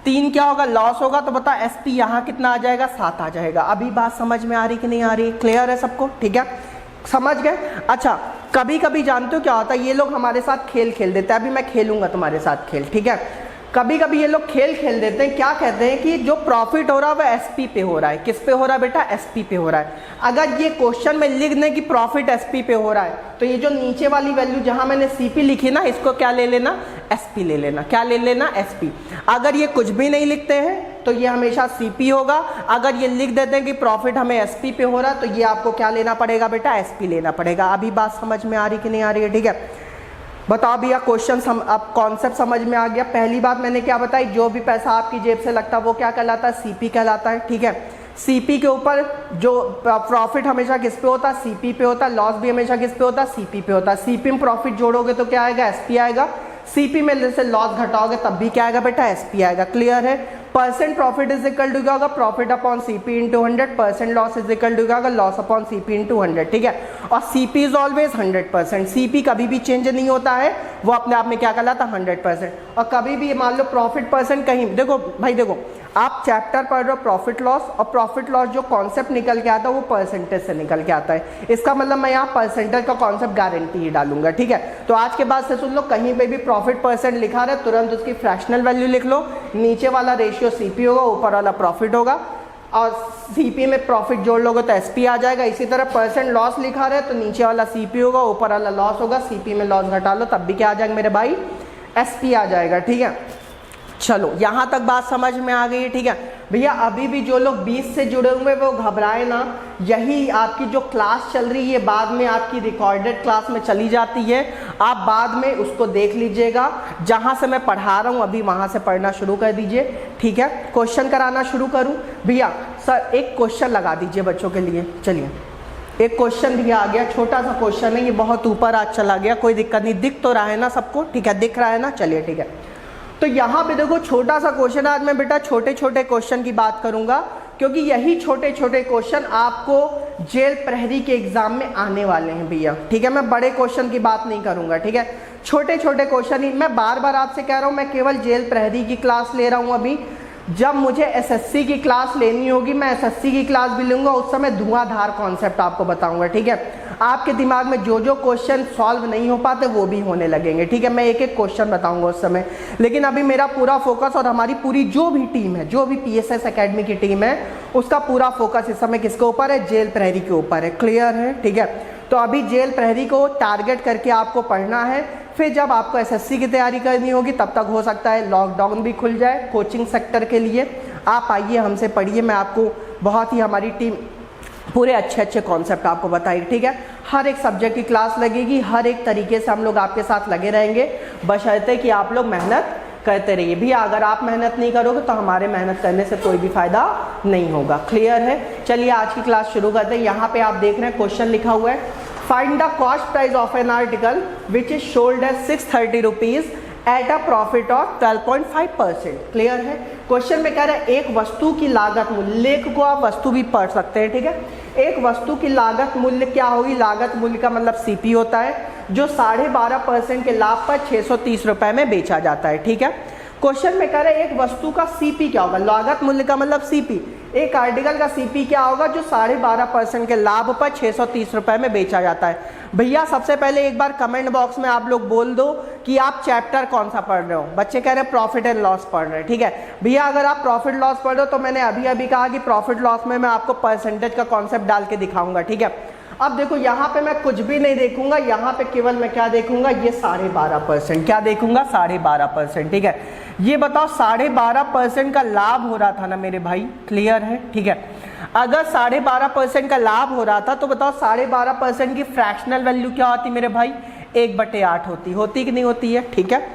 A: 3 क्या होगा? लॉस होगा। तो बता SP यहाँ कितना आ जाएगा? 7 आ जाएगा। अभी बात समझ में आ रही कि नहीं आ रही? क्लियर है सबको? ठीक है, समझ गए? अच्छा कभी कभी जानते हो क्या होता है, ये लोग हमारे साथ खेल खेल देते हैं। अभी मैं खेलूंगा तुम्हारे साथ खेल, ठीक है। कभी कभी ये लोग खेल खेल देते हैं, क्या कहते हैं कि जो प्रॉफिट हो रहा है वह SP पे हो रहा है। किस पे हो रहा है बेटा? SP पे हो रहा है। अगर ये क्वेश्चन में लिख दें कि प्रॉफिट SP पे हो रहा है, तो ये जो नीचे वाली वैल्यू जहां मैंने CP लिखी ना, इसको क्या ले लेना? SP ले लेना। क्या ले लेना? SP। अगर ये कुछ भी नहीं लिखते हैं तो ये हमेशा CP होगा। अगर ये लिख देते हैं कि प्रॉफिट हमें SP पे हो रहा है, तो ये आपको क्या लेना पड़ेगा बेटा? SP लेना पड़ेगा। अभी बात समझ में आ रही कि नहीं आ रही है? ठीक है, बताओ भैया क्वेश्चन अब कॉन्सेप्ट समझ में आ गया। पहली बात मैंने क्या बताई, जो भी पैसा आपकी जेब से लगता है वो क्या कहलाता है? CP कहलाता है, ठीक है। CP के ऊपर जो प्रॉफिट हमेशा किस पे होता है? CP पे होता है। लॉस भी हमेशा किस पे होता है? CP पे होता है। CP में प्रॉफिट जोड़ोगे तो क्या आएगा? SP आएगा। CP में जैसे लॉस घटाओगे तब भी क्या आएगा बेटा? SP आएगा। क्लियर है? Percent profit is equal to क्या होगा? Profit upon CP into 100। Percent loss is equal to क्या होगा? लॉस अपॉन CP इंटू 100, ठीक है। और CP इज ऑलवेज 100%। CP कभी भी चेंज नहीं होता है, वो अपने आप में क्या कहलाता है? 100%। और कभी भी मान लो प्रॉफिट परसेंट कहीं, देखो भाई देखो, आप चैप्टर पढ़ रहे हो प्रॉफिट लॉस, और प्रॉफिट लॉस जो कॉन्सेप्ट निकल के आता है वो परसेंटेज से निकल के आता है। इसका मतलब मैं यहाँ परसेंटेज का कॉन्सेप्ट गारंटी ही डालूंगा, ठीक है। तो आज के बाद से सुन लो, कहीं पे भी प्रॉफिट परसेंट लिखा रहे तुरंत उसकी फ्रैक्शनल वैल्यू लिख लो। नीचे वाला रेशियो CP होगा, ऊपर वाला प्रॉफिट होगा, और CP में प्रॉफिट जोड़ लोगे तो SP आ जाएगा। इसी तरह परसेंट लॉस लिखा रहे तो नीचे वाला CP होगा, ऊपर वाला लॉस होगा। CP में लॉस घटा लो तब भी क्या आ जाएगा मेरे भाई? SP आ जाएगा, ठीक है। चलो यहां तक बात समझ में आ गई है, ठीक है भैया। अभी भी जो लोग 20 से जुड़े हुए वो घबराए ना, यही आपकी जो क्लास चल रही है बाद में आपकी रिकॉर्डेड क्लास में चली जाती है। आप बाद में उसको देख लीजिएगा, जहां से मैं पढ़ा रहा हूं अभी वहां से पढ़ना शुरू कर दीजिए, ठीक है। क्वेश्चन कराना शुरू करूं भैया? सर एक क्वेश्चन लगा दीजिए बच्चों के लिए। चलिए एक क्वेश्चन भी आ गया, छोटा सा क्वेश्चन है, ये बहुत ऊपर आज चला गया, कोई दिक्कत नहीं। दिख तो रहा है ना सबको? ठीक है, दिख रहा है ना? चलिए ठीक है। तो यहाँ पे देखो छोटा सा क्वेश्चन, आज मैं बेटा छोटे छोटे क्वेश्चन की बात करूंगा, क्योंकि यही छोटे छोटे क्वेश्चन आपको जेल प्रहरी के एग्जाम में आने वाले हैं भैया, ठीक है। मैं बड़े क्वेश्चन की बात नहीं करूंगा, ठीक है। छोटे छोटे क्वेश्चन ही। मैं बार बार आपसे कह रहा हूँ, मैं केवल जेल प्रहरी की क्लास ले रहा हूँ अभी। जब मुझे एसएससी की क्लास लेनी होगी, मैं एसएससी की क्लास भी लूँगा, उस समय धुआंधार कॉन्सेप्ट आपको बताऊँगा, ठीक है। आपके दिमाग में जो जो क्वेश्चन सॉल्व नहीं हो पाते वो भी होने लगेंगे, ठीक है। मैं एक एक क्वेश्चन बताऊंगा उस समय, लेकिन अभी मेरा पूरा फोकस और हमारी पूरी जो भी टीम है, जो भी पीएसएस एकेडमी की टीम है, उसका पूरा फोकस इस समय किसके ऊपर है? जेल प्रहरी के ऊपर है। क्लियर है, ठीक है। तो अभी जेल प्रहरी को टारगेट करके आपको पढ़ना है। फिर जब आपको एसएससी की तैयारी करनी होगी, तब तक हो सकता है लॉकडाउन भी खुल जाए कोचिंग सेक्टर के लिए। आप आइए, हमसे पढ़िए, मैं आपको बहुत ही, हमारी टीम पूरे अच्छे अच्छे कॉन्सेप्ट आपको बताएगी, ठीक है। हर एक सब्जेक्ट की क्लास लगेगी, हर एक तरीके से हम लोग आपके साथ लगे रहेंगे, बशर्ते कि आप लोग मेहनत करते रहिए। भी अगर आप मेहनत नहीं करोगे तो हमारे मेहनत करने से कोई भी फायदा नहीं होगा। क्लियर है। चलिए आज की क्लास शुरू करते हैं। यहाँ पे आप देख रहे हैं क्वेश्चन लिखा हुआ है, find the cost price of an article which is sold eight 630 rupees at a profit of 12.5%। Clear है। क्वेश्चन में कह रहा है एक वस्तु की लागत मूल्य, लेख को आप वस्तु भी पढ़ सकते हैं, ठीक है। एक वस्तु की लागत मूल्य क्या होगी? लागत मूल्य का मतलब सीपी होता है, जो 12.5% के लाभ पर 630 रुपए में बेचा जाता है, ठीक है। क्वेश्चन में कह रहे हैं एक वस्तु का सीपी क्या होगा? लागत मूल्य का मतलब सीपी। एक आर्टिकल का सीपी क्या होगा? जो 12.5% के लाभ पर 630 रुपए में बेचा जाता है। भैया सबसे पहले एक बार कमेंट बॉक्स में आप लोग बोल दो कि आप चैप्टर कौन सा पढ़ रहे हो। बच्चे कह रहे हैं प्रॉफिट एंड लॉस पढ़ रहे हैं, ठीक है। भैया अगर आप प्रॉफिट लॉस पढ़ रहे हो तो मैंने अभी अभी कहा कि प्रॉफिट लॉस में मैं आपको परसेंटेज का कॉन्सेप्ट डाल के दिखाऊंगा, ठीक है। अब देखो यहाँ पे मैं कुछ भी नहीं देखूंगा, यहाँ पे केवल मैं क्या देखूंगा? ये 12.5%। क्या देखूंगा? 12.5%, ठीक है। ये बताओ 12.5% का लाभ हो रहा था ना मेरे भाई? क्लियर है, ठीक है। अगर 12.5% का लाभ हो रहा था तो बताओ 12.5% की फ्रैक्शनल वैल्यू क्या होती मेरे भाई? 1/8 होती कि नहीं होती है, ठीक है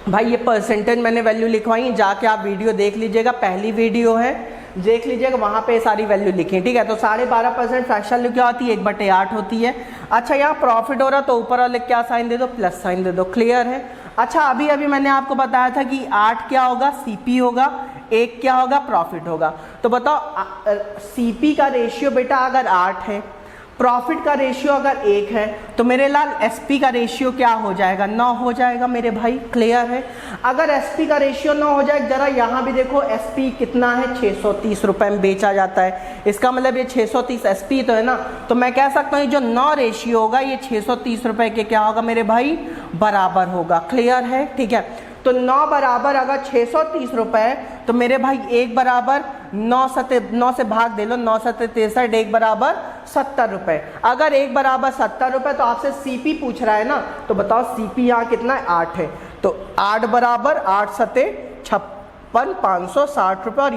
A: भाई। ये परसेंटेज मैंने वैल्यू लिखवाई, जाके आप वीडियो देख लीजिएगा, पहली वीडियो है, देख लीजिएगा, वहां पे सारी वैल्यू लिखी, ठीक है। तो 12.5% फ्रैक्शनल क्या होती है? 1/8 होती है। अच्छा यहाँ प्रॉफिट हो रहा तो ऊपर वाले क्या साइन दे दो? प्लस साइन दे दो। क्लियर है। अच्छा अभी अभी मैंने आपको बताया था कि 8 क्या होगा? सीपी होगा, 1 क्या होगा? प्रॉफिट होगा। तो बताओ सीपी का रेशियो बेटा अगर 8 है, प्रॉफिट का रेशियो अगर 1 है, तो मेरे लाल एसपी का रेशियो क्या हो जाएगा? 9 हो जाएगा मेरे भाई। क्लियर है। अगर एसपी का रेशियो 9 हो जाए, जरा यहाँ भी देखो एसपी कितना है? 630 रुपए में बेचा जाता है। इसका मतलब ये 630 एसपी तो है ना, तो मैं कह सकता हूँ जो 9 रेशियो होगा ये 630 रुपए के क्या होगा मेरे भाई? बराबर होगा। क्लियर है, ठीक है। तो 9 बराबर अगर 630 रुपए, तो मेरे भाई 1 बराबर 9 से भाग दे लो, 9 7 63, 1 बराबर 70 रुपए। अगर 1 बराबर 70 रुपए, तो आपसे सीपी पूछ रहा है ना, तो बताओ सीपी यहाँ कितना है? 8 है। तो 8 बराबर 8 7 56 560 रुपए, और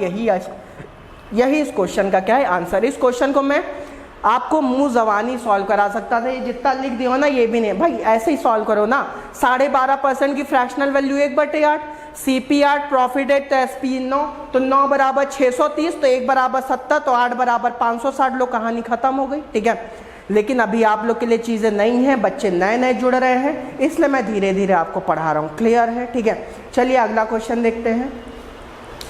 A: यही इस क्वेश्चन का क्या है? आंसर। इस क्वेश्चन को मैं आपको मुंह जबानी सॉल्व करा सकता था, ये जितना लिख दिया ना ये भी नहीं भाई, ऐसे ही सॉल्व करो ना। 12.5% की फ्रैक्शनल वैल्यू 1/8, सीपी 8, प्रॉफिट 8, तो एसपी 9, तो 9 बराबर 630, तो 1 बराबर 70, तो 8 बराबर 560। लो कहानी खत्म हो गई, ठीक है। लेकिन अभी आप लोग के लिए चीज़ें नई हैं, बच्चे नए नए जुड़ रहे हैं, इसलिए मैं धीरे धीरे आपको पढ़ा रहा हूँ। क्लियर है, ठीक है। चलिए अगला क्वेश्चन देखते हैं।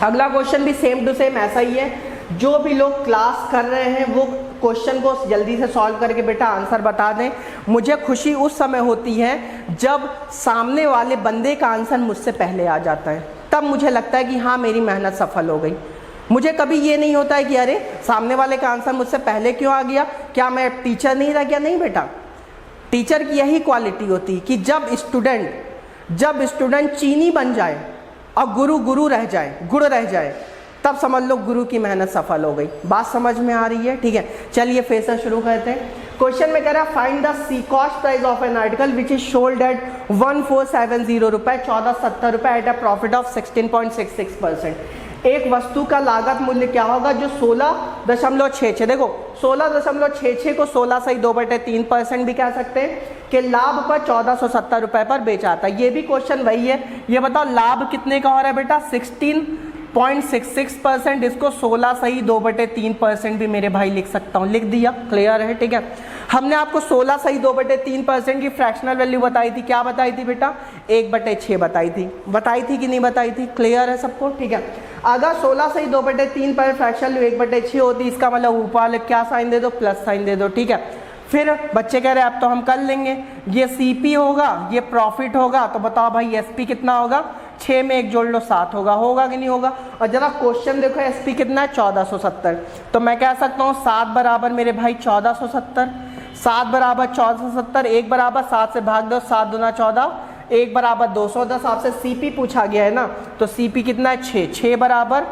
A: अगला क्वेश्चन भी सेम टू सेम ऐसा ही है। जो भी लोग क्लास कर रहे हैं वो क्वेश्चन को जल्दी से सॉल्व करके बेटा आंसर बता दें। मुझे खुशी उस समय होती है जब सामने वाले बंदे का आंसर मुझसे पहले आ जाता है, तब मुझे लगता है कि हाँ मेरी मेहनत सफल हो गई। मुझे कभी ये नहीं होता है कि अरे सामने वाले का आंसर मुझसे पहले क्यों आ गया, क्या मैं टीचर नहीं रह गया? नहीं बेटा, टीचर की यही क्वालिटी होती है कि जब स्टूडेंट चीनी बन जाए और गुरु रह जाए, गुड़ रह जाए, तब समझ लो गुरु की मेहनत सफल हो गई। बात समझ में आ रही है, ठीक है। चलिए फिर से शुरू करते हैं। क्वेश्चन में कह रहा है find the C cost price of an article which is sold at 1470 रुपए 1470 रुपए एट अ प्रॉफिट ऑफ 16.66%। एक वस्तु का लागत मूल्य क्या होगा जो 16.66, देखो 16.66 को 16 से 2/3% भी कह सकते हैं, कि लाभ पर 1470 रुपए पर बेचा था। ये भी क्वेश्चन वही है। ये बताओ लाभ कितने का हो रहा है बेटा? 16.66%। इसको 16 सही 2/3% भी मेरे भाई लिख सकता हूँ, लिख दिया। क्लियर है, ठीक है। हमने आपको 16 सही 2/3% की फ्रैक्शनल वैल्यू बताई थी। क्या बताई थी बेटा? 1/6 बताई थी कि नहीं बताई थी? क्लियर है सबको, ठीक है। अगर 16 सही 2/3 पर फ्रैक्शनल वैल्यू 1/6 होती, इसका मतलब ऊपर क्या साइन दे दो? प्लस साइन दे दो, ठीक है। फिर बच्चे कह रहे हैं अब तो हम कर लेंगे, ये CP होगा, ये प्रॉफिट होगा, तो बताओ भाई SP कितना होगा, 6 में 1 जोड़ लो 7 होगा कि नहीं होगा। और जरा क्वेश्चन देखो SP कितना है 1470, तो मैं कह सकता हूँ 7 बराबर मेरे भाई 1470, 7 बराबर 1470, 1 बराबर 7 से भाग दो, 7 दूना 14, 1 बराबर 210। आपसे CP पूछा गया है ना, तो CP कितना है 6, 6 बराबर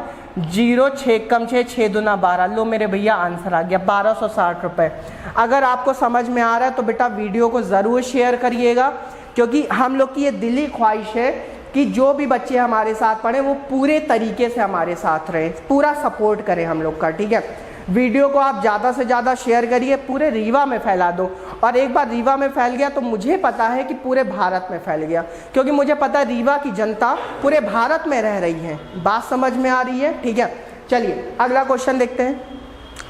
A: 0, 6 कम 6, 6 दूना 12। लो मेरे भैया आंसर आ गया 1260 रुपये। अगर आपको समझ में आ रहा है तो बेटा वीडियो को ज़रूर शेयर करिएगा, क्योंकि हम लोग की ये दिली ख्वाहिश है कि जो भी बच्चे हमारे साथ पढ़े वो पूरे तरीके से हमारे साथ रहें, पूरा सपोर्ट करें हम लोग का, ठीक है। वीडियो को आप ज़्यादा से ज़्यादा शेयर करिए, पूरे रीवा में फैला दो। और एक बार रीवा में फैल गया तो मुझे पता है कि पूरे भारत में फैल गया, क्योंकि मुझे पता है रीवा की जनता पूरे भारत में रह रही है। बात समझ में आ रही है, ठीक है। चलिए अगला क्वेश्चन देखते हैं।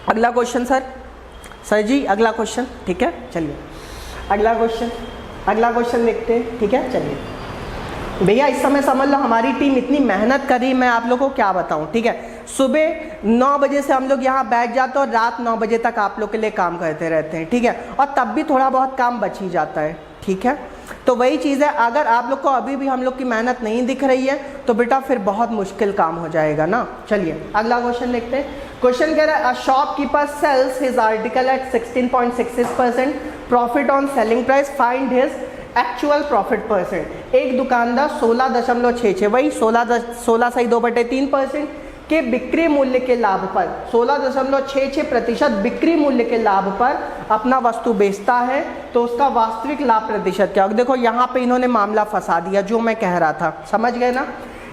A: अगला क्वेश्चन सर जी अगला क्वेश्चन, ठीक है। चलिए अगला क्वेश्चन देखते हैं, ठीक है। चलिए भैया इस समय समझ लो हमारी टीम इतनी मेहनत कर रही, मैं आप लोगों को क्या बताऊं, ठीक है। सुबह 9 बजे से हम लोग यहाँ बैठ जाते हैं और रात 9 बजे तक आप लोग के लिए काम करते रहते हैं, ठीक है। और तब भी थोड़ा बहुत काम बच ही जाता है, ठीक है। तो वही चीज़ है, अगर आप लोग को अभी भी हम लोग की मेहनत नहीं दिख रही है तो बेटा फिर बहुत मुश्किल काम हो जाएगा ना। चलिए अगला क्वेश्चन देखते हैं। क्वेश्चन कह रहा है, a shopkeeper sells his article at 16.66% profit on selling price, find his actual profit percent. एक दुकानदार 16.66, वही 16 सही 2/3% के बिक्री मूल्य के लाभ पर 16.66% बिक्री मूल्य के लाभ पर अपना वस्तु बेचता है, तो उसका वास्तविक लाभ प्रतिशत क्या होगा। देखो यहाँ पे इन्होंने मामला फंसा दिया, जो मैं कह रहा था, समझ गए ना।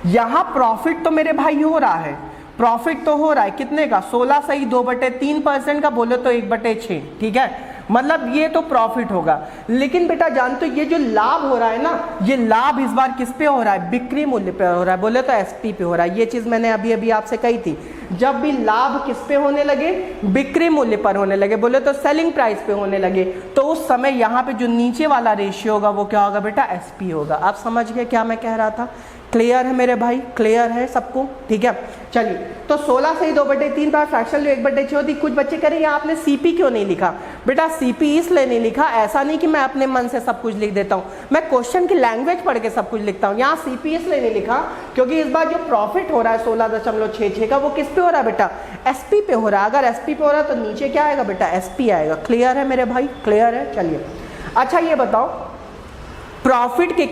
A: यहाँ प्रॉफिट तो मेरे भाई हो रहा है, प्रॉफिट तो हो रहा है कितने का, 16 सही 2/3% का, बोले तो 1/6, ठीक है। मतलब ये तो प्रॉफिट होगा, लेकिन बेटा जानते हो ये जो लाभ हो रहा है ना, ये लाभ इस बार किस पे हो रहा है, बिक्री मूल्य पे हो रहा है, बोले तो SP पे हो रहा है। ये चीज मैंने अभी आपसे कही थी, जब भी लाभ किस पे होने लगे, बिक्री मूल्य पर होने लगे, बोले तो सेलिंग प्राइस पे होने लगे, तो उस समय यहाँ पे जो नीचे वाला रेशियो होगा वो क्या होगा बेटा, SP होगा। आप समझ गए क्या मैं कह रहा था। क्लियर है मेरे भाई, क्लियर है सबको, ठीक है। चलिए तो 16 सही 2/3 पर फ्रैक्शन लो 1/6 होती। कुछ बच्चे कह रहे हैं आपने CP क्यों नहीं लिखा। बेटा CP इसलिए नहीं लिखा, ऐसा नहीं कि मैं अपने मन से सब कुछ लिख देता हूँ, मैं क्वेश्चन की लैंग्वेज पढ़ के सब कुछ लिखता हूँ। यहाँ CP इसलिए नहीं लिखा क्योंकि इस बार जो प्रॉफिट हो रहा है 16.66 का, वो किस पे हो रहा है बेटा, SP पे हो रहा है। अगर SP पे हो रहा है तो नीचे क्या आएगा बेटा, SP आएगा। क्लियर है मेरे भाई, क्लियर है। चलिए अच्छा ये बताओ, प्रॉफिट के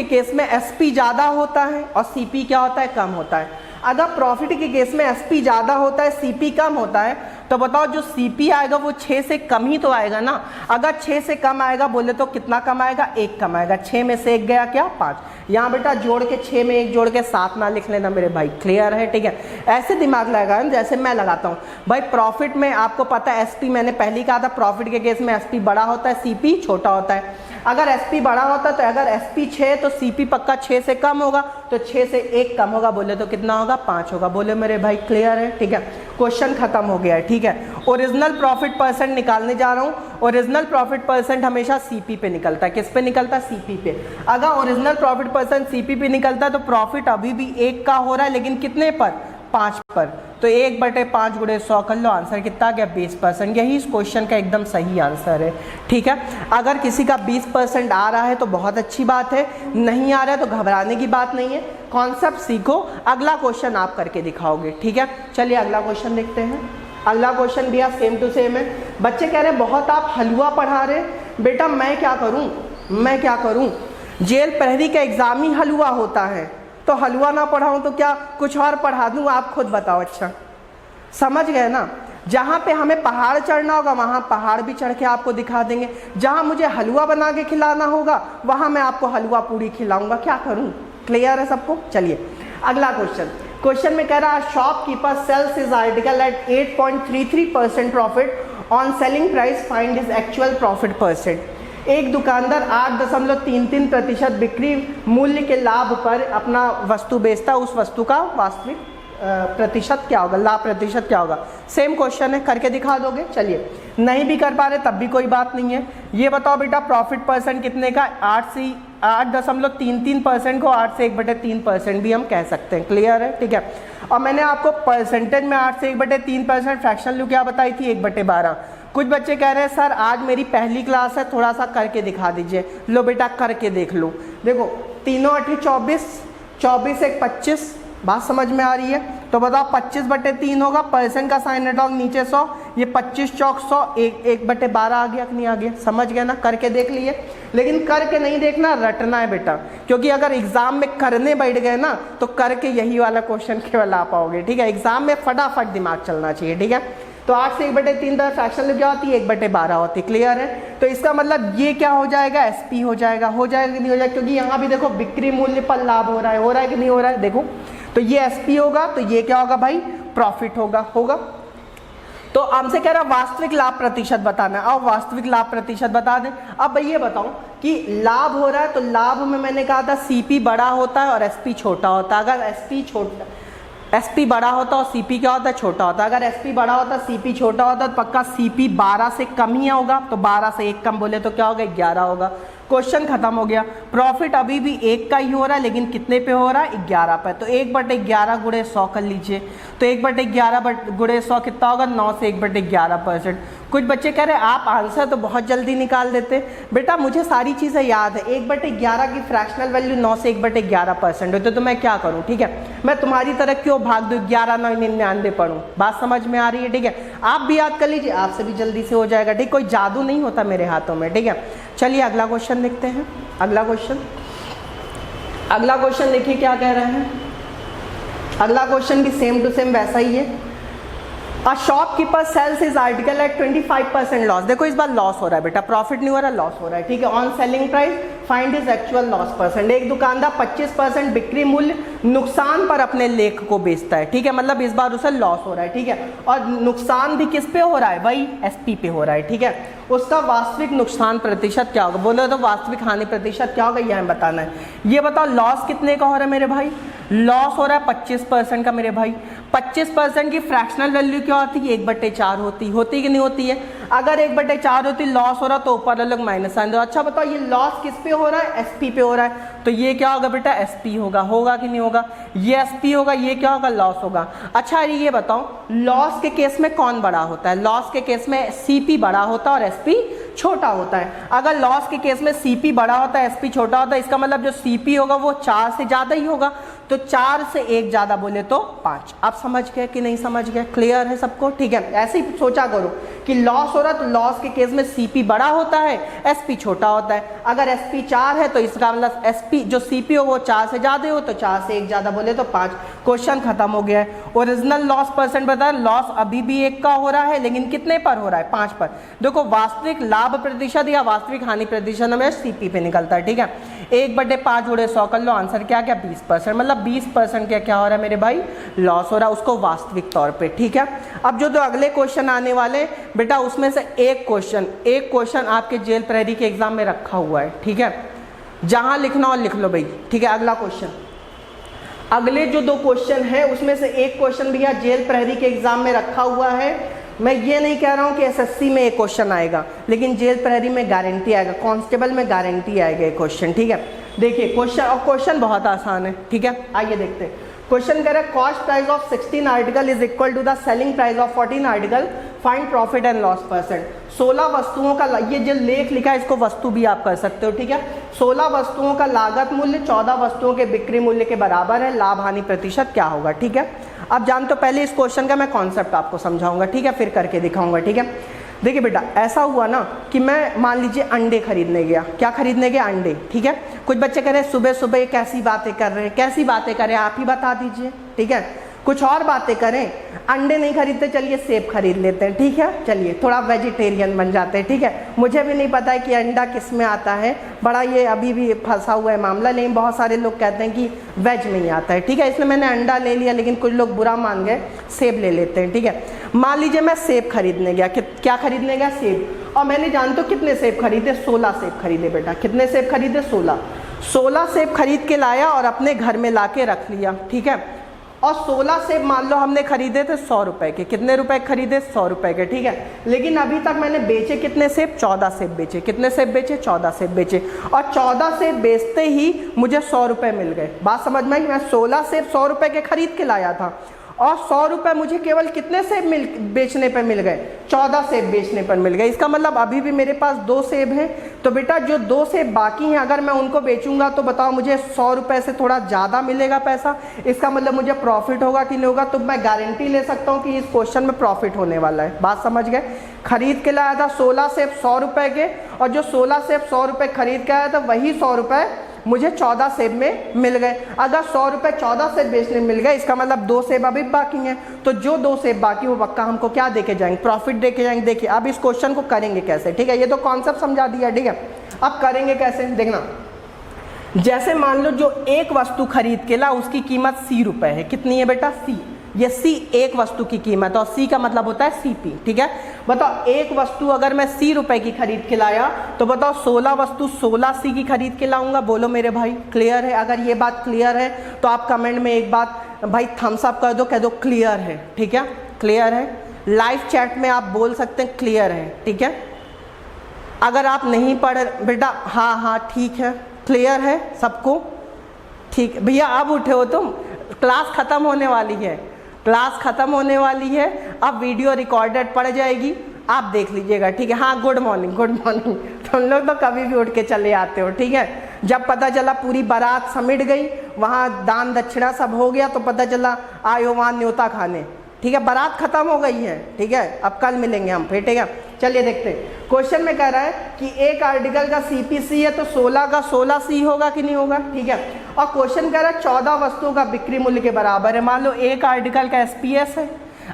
A: केस में SP ज़्यादा होता है और CP क्या होता है, कम होता है। अगर प्रॉफिट के केस में SP ज़्यादा होता है, CP कम होता है, तो बताओ जो CP आएगा वो 6 से कम ही तो आएगा ना। अगर 6 से कम आएगा बोले तो कितना कम आएगा, 1 कम आएगा। 6 में से 1 गया क्या, 5। यहाँ बेटा जोड़ के 6 में 1 जोड़ के 7 ना लिख लेना मेरे भाई। क्लियर है, ठीक है। ऐसे दिमाग लगा जैसे मैं लगाता हूँ भाई। प्रॉफिट में आपको पता है SP, मैंने पहले कहा था प्रॉफिट के केस में SP बड़ा होता है, CP छोटा होता है। अगर SP बड़ा होता है तो अगर SP 6 तो CP पक्का 6 से कम होगा, तो 6 से 1 कम होगा, बोले तो कितना होगा, 5 होगा। बोले मेरे भाई क्लियर है, ठीक है। क्वेश्चन खत्म हो गया है, ठीक है। ओरिजिनल प्रॉफिट परसेंट निकालने जा रहा हूँ। ओरिजिनल प्रॉफिट परसेंट हमेशा CP पे निकलता है। किस पे निकलता है, CP पे। अगर ओरिजिनल प्रॉफिट परसेंट CP पे निकलता है तो प्रॉफिट अभी भी 1 का हो रहा है, लेकिन कितने पर, 5 पर। तो 1/5 गुणे 100 कर लो, आंसर कितना आ गया, 20%। यही इस क्वेश्चन का एकदम सही आंसर है, ठीक है। अगर किसी का 20% आ रहा है तो बहुत अच्छी बात है, नहीं आ रहा है तो घबराने की बात नहीं है। कॉन्सेप्ट सीखो, अगला क्वेश्चन आप करके दिखाओगे, ठीक है। चलिए अगला क्वेश्चन देखते हैं। अगला क्वेश्चन भी सेम टू सेम है। बच्चे कह रहे हैं बहुत आप हलवा पढ़ा रहे, बेटा मैं क्या करूं, जेल प्रहरी का एग्जाम ही हलवा होता है, तो हलवा ना पढ़ाऊं तो क्या कुछ और पढ़ा दूं, आप खुद बताओ। अच्छा समझ गए ना। जहाँ पे हमें पहाड़ चढ़ना होगा वहाँ पहाड़ भी चढ़ के आपको दिखा देंगे, जहाँ मुझे हलवा बना के खिलाना होगा वहाँ मैं आपको हलवा पूरी खिलाऊंगा। क्या करूँ, क्लियर है सबको। चलिए अगला क्वेश्चन में कह रहा है shopkeeper sells his article at 8.33% profit on selling price, find his actual profit percent. एक दुकानदार 8.33% बिक्री मूल्य के लाभ पर अपना वस्तु बेचता है, उस वस्तु का वास्तविक प्रतिशत क्या होगा, लाभ प्रतिशत क्या होगा। सेम क्वेश्चन है, करके दिखा दोगे। चलिए नहीं भी कर पा रहे तब भी कोई बात नहीं है। ये बताओ बेटा प्रॉफिट परसेंट कितने का, 8.33% को 8 से 1/3% भी हम कह सकते हैं। क्लियर है, ठीक है। और मैंने आपको परसेंटेज में 8 से 1/3% फ्रैक्शन लू क्या बताई थी, 1/12। कुछ बच्चे कह रहे हैं सर आज मेरी पहली क्लास है, थोड़ा सा करके दिखा दीजिए। लो बेटा करके देख लो। देखो तीनों 8 24, 24 1 25, बात समझ में आ रही है? तो बताओ 25/3 होगा, परसेंट का साइन हटाओ, नीचे 100, ये 25 चौक 100, 1/12 आ गया कि नहीं आ गया? समझ गया ना? करके देख लिए। लेकिन करके नहीं देखना, रटना है बेटा, क्योंकि अगर एग्जाम में करने बैठ गए ना तो करके यही वाला क्वेश्चन केवल आ पाओगे, ठीक है? एग्जाम में फटाफट दिमाग चलना चाहिए, ठीक है? तो 8 से 1/3 तक फ्रैक्शन क्या होती है? 1/12 होती है। क्लियर है? तो इसका मतलब ये क्या हो जाएगा? एसपी हो जाएगा। हो जाएगा कि नहीं हो जाएगा? क्योंकि यहाँ भी देखो बिक्री मूल्य पर लाभ हो रहा है कि नहीं हो रहा है? देखो तो ये एसपी होगा, तो ये क्या होगा भाई? प्रॉफिट होगा। तो हमसे कह रहा वास्तविक लाभ प्रतिशत बताना है। अब वास्तविक लाभ प्रतिशत बता दें। अब भाई ये बताओ कि लाभ हो रहा है, तो लाभ में मैंने कहा था सीपी बड़ा होता है और एसपी छोटा होता है। अगर एसपी बड़ा होता और सीपी क्या होता है? छोटा होता है। अगर एसपी बड़ा होता सीपी छोटा होता तो पक्का सीपी 12 से कम ही होगा, तो 12 से 1 कम बोले तो क्या होगा? 11 होगा। क्वेश्चन खत्म हो गया। प्रॉफिट अभी भी 1 का ही हो रहा है, लेकिन कितने पे हो रहा है? 11 पे। तो 1/11 गुणे 100 कर लीजिए। तो 1/11 गुणे 100 कितना होगा? 9 से 1/11%। कुछ बच्चे कह रहे हैं आप आंसर तो बहुत जल्दी निकाल देते। बेटा मुझे सारी चीज़ें याद है। 1/11 की फ्रैक्शनल वैल्यू 9 से 1/11% होती है, तो मैं क्या करूँ? ठीक है, मैं तुम्हारी तरह क्यों भाग दूँ 11 9 99 पढ़ूँ? बात समझ में आ रही है? ठीक है, आप भी याद कर लीजिए, आपसे भी जल्दी से हो जाएगा। ठीक, कोई जादू नहीं होता मेरे हाथों में। ठीक है, चलिए अगला क्वेश्चन देखते हैं। अगला क्वेश्चन देखिए क्या कह रहे हैं। अगला क्वेश्चन भी सेम टू सेम वैसा ही है। A shopkeeper sells is article at 25% loss. देखो इस बार लॉस हो रहा है बेटा, प्रॉफिट नहीं हो रहा, लॉस हो रहा है। ठीक है, on selling price find is actual loss percent. एक दुकानदार 25% बिक्री मूल्य नुकसान पर अपने लेख को बेचता है। ठीक है, मतलब इस बार उसे लॉस हो रहा है। ठीक है, और नुकसान भी किस पे हो रहा है? वही एसपी पे हो रहा है। ठीक है, उसका वास्तविक नुकसान प्रतिशत क्या होगा? बोलो तो वास्तविक हानि प्रतिशत क्या होगा, यह हमें बताना है। ये बताओ लॉस कितने का हो रहा है मेरे भाई? लॉस हो रहा है 25% का मेरे भाई। 25% की फ्रैक्शनल वैल्यू क्या होती है? 1/4 होती कि नहीं होती है? अगर 1/4 होती लॉस हो रहा तो ऊपर अलग माइनस साइन दो। अच्छा बताओ ये लॉस किस पे हो रहा है? एसपी पे हो रहा है, तो ये क्या होगा बेटा? एसपी होगा कि नहीं होगा? ये एसपी होगा, ये क्या होगा? लॉस होगा। अच्छा ये बताओ लॉस के केस में कौन बड़ा होता है? लॉस के केस में सीपी बड़ा होता है और एसपी छोटा होता है। अगर लॉस के केस में सीपी बड़ा होता है एसपी छोटा होता है, इसका मतलब जो सीपी होगा वो 4 से ज्यादा ही होगा। तो 4 से 1 ज्यादा बोले तो 5। आप समझ गए कि नहीं समझ गए? क्लियर है सबको? ठीक है, ऐसे ही सोचा करो कि लॉस हो रहा है तो लॉस के केस में सीपी बड़ा होता है, एसपी छोटा होता है। अगर एसपी 4 है तो इसका मतलब एसपी जो सीपी हो वो 4 से ज्यादा हो, तो 4 से 1 ज्यादा बोले तो 5। क्वेश्चन खत्म हो गया है। ओरिजिनल लॉस परसेंट बताया, लॉस अभी भी 1 का हो रहा है, लेकिन कितने पर हो रहा है? 5 पर। देखो वास्तविक लाभ प्रतिशत या वास्तविक हानि प्रतिशत हमें सीपी पे निकलता है। ठीक है, 1/5 गुणे 100 कर लो, आंसर क्या 20%। मतलब 20% क्या हो रहा है मेरे भाई? लॉस हो रहा है, उसको वास्तविक तौर पे। ठीक है, अब जो अगले क्वेश्चन आने वाले बेटा उसमें से एक क्वेश्चन आपके जेल प्रहरी के एग्जाम में रखा हुआ है। ठीक है, जहां लिखना हो लिख लो भाई। ठीक है, अगला क्वेश्चन, अगले जो 2 क्वेश्चन है उसमें से एक क्वेश्चन भैया जेल प्रहरी के एग्जाम में रखा हुआ है। मैं ये नहीं कह रहा हूँ कि एसएससी में एक क्वेश्चन आएगा, लेकिन जेल प्रहरी में गारंटी आएगा, कांस्टेबल में गारंटी आएगा एक क्वेश्चन। ठीक है, देखिए क्वेश्चन बहुत आसान है। ठीक है, आइए देखते हैं। क्वेश्चन कह रहा है cost price of 16 article is equal to the selling price of 14 article, find profit and loss percent. 16 वस्तुओं का, ये जो लेख लिखा है इसको वस्तु भी आप कर सकते हो। ठीक है, 16 वस्तुओं का लागत मूल्य 14 वस्तुओं के बिक्री मूल्य के बराबर है, लाभ हानि प्रतिशत क्या होगा? ठीक है, अब जानते हो पहले इस क्वेश्चन का मैं कॉन्सेप्ट आपको समझाऊंगा। ठीक है, फिर करके दिखाऊंगा। ठीक है, देखिए बेटा ऐसा हुआ ना कि मैं मान लीजिए अंडे खरीदने गया। क्या खरीदने गया? अंडे। ठीक है, कुछ बच्चे कह रहे हैं सुबह सुबह कैसी बातें कर रहे हैं। कैसी बातें करें आप ही बता दीजिए। ठीक है, कुछ और बातें करें। अंडे नहीं खरीदते, चलिए सेब खरीद लेते हैं। ठीक है, चलिए थोड़ा वेजिटेरियन बन जाते हैं। ठीक है, मुझे भी नहीं पता है कि अंडा किस में आता है, बड़ा ये अभी भी फंसा हुआ है मामला, लेकिन बहुत सारे लोग कहते हैं कि वेज में ही आता है। ठीक है, इसलिए मैंने अंडा ले लिया, लेकिन कुछ लोग बुरा मान गए, सेब ले लेते हैं। ठीक है, मान लीजिए मैं सेब खरीदने गया। क्या खरीदने गया? सेब। और मैंने जानते हो कितने सेब खरीदे? 16 सेब खरीदे बेटा। कितने सेब खरीदे? 16 सेब खरीद के लाया और अपने घर में ला के रख लिया। ठीक है, और 16 सेब मान लो हमने खरीदे थे 100 रुपए के। कितने रुपए खरीदे? 100 रुपए के। ठीक है, लेकिन अभी तक मैंने बेचे कितने सेब? 14 सेब बेचे। कितने सेब बेचे? 14 सेब बेचे। और 14 सेब बेचते ही मुझे 100 रुपए मिल गए। बात समझ में आई? मैं 16 सेब 100 रुपए के खरीद के लाया था और 100 रुपये मुझे केवल कितने सेब बेचने पे मिल गए? 14 सेब बेचने पर मिल गए। इसका मतलब अभी भी मेरे पास 2 सेब हैं। तो बेटा जो 2 सेब बाकी हैं अगर मैं उनको बेचूंगा तो बताओ मुझे 100 रुपये से थोड़ा ज़्यादा मिलेगा पैसा। इसका मतलब मुझे प्रॉफिट होगा कि नहीं होगा? तो मैं गारंटी ले सकता हूँ कि इस क्वेश्चन में प्रॉफिट होने वाला है। बात समझ गए? खरीद के लाया था 16 सेब 100 रुपये के, और जो 16 सेब 100 रुपये खरीद के आया था वही 100 रुपये मुझे 14 सेब में मिल गए। अगर 100 रुपये 14 सेब बेचने मिल गए, इसका मतलब 2 सेब अभी बाकी हैं। तो जो 2 सेब बाकी वो पक्का हमको क्या देके जाएंगे? प्रॉफिट देके जाएंगे। देखिए अब इस क्वेश्चन को करेंगे कैसे, ठीक है? ये तो कॉन्सेप्ट समझा दिया, ठीक है? अब करेंगे कैसे देखना। जैसे मान लो जो एक वस्तु खरीद के ला उसकी कीमत C रुपये है। कितनी है बेटा? C। ये C एक वस्तु की कीमत, और C का मतलब होता है CP, ठीक है? बताओ एक वस्तु अगर मैं C रुपये की खरीद के लाया तो बताओ 16 वस्तु 16 C की खरीद के लाऊंगा। बोलो मेरे भाई, क्लियर है? अगर ये बात क्लियर है तो आप कमेंट में एक बात भाई थम्स अप कर दो, कह दो क्लियर है, ठीक है? क्लियर है? लाइव चैट में आप बोल सकते हैं क्लियर है, ठीक है? अगर आप नहीं पढ़ बेटा, हाँ हाँ ठीक है, क्लियर है सबको? ठीक भैया, अब उठे हो तुम? क्लास खत्म होने वाली है, क्लास खत्म होने वाली है। अब वीडियो रिकॉर्डेड पड़ जाएगी, आप देख लीजिएगा, ठीक है? हाँ गुड मॉर्निंग, गुड मॉर्निंग। तुम लोग तो कभी भी उठ के चले आते हो, ठीक है? जब पता चला पूरी बारात समिट गई, वहाँ दान दक्षिणा सब हो गया, तो पता चला आयो वहाँ न्योता खाने, ठीक है? बारात खत्म हो गई है, ठीक है? अब कल मिलेंगे हम फिर, ठीक है? चलिए देखते हैं। क्वेश्चन में कह रहा है कि एक आर्टिकल का CPC है तो 16 का 16C होगा कि नहीं होगा, ठीक है? और क्वेश्चन कह रहा है 14 वस्तुओं का बिक्री मूल्य के बराबर है। मान लो एक आर्टिकल का SPS है,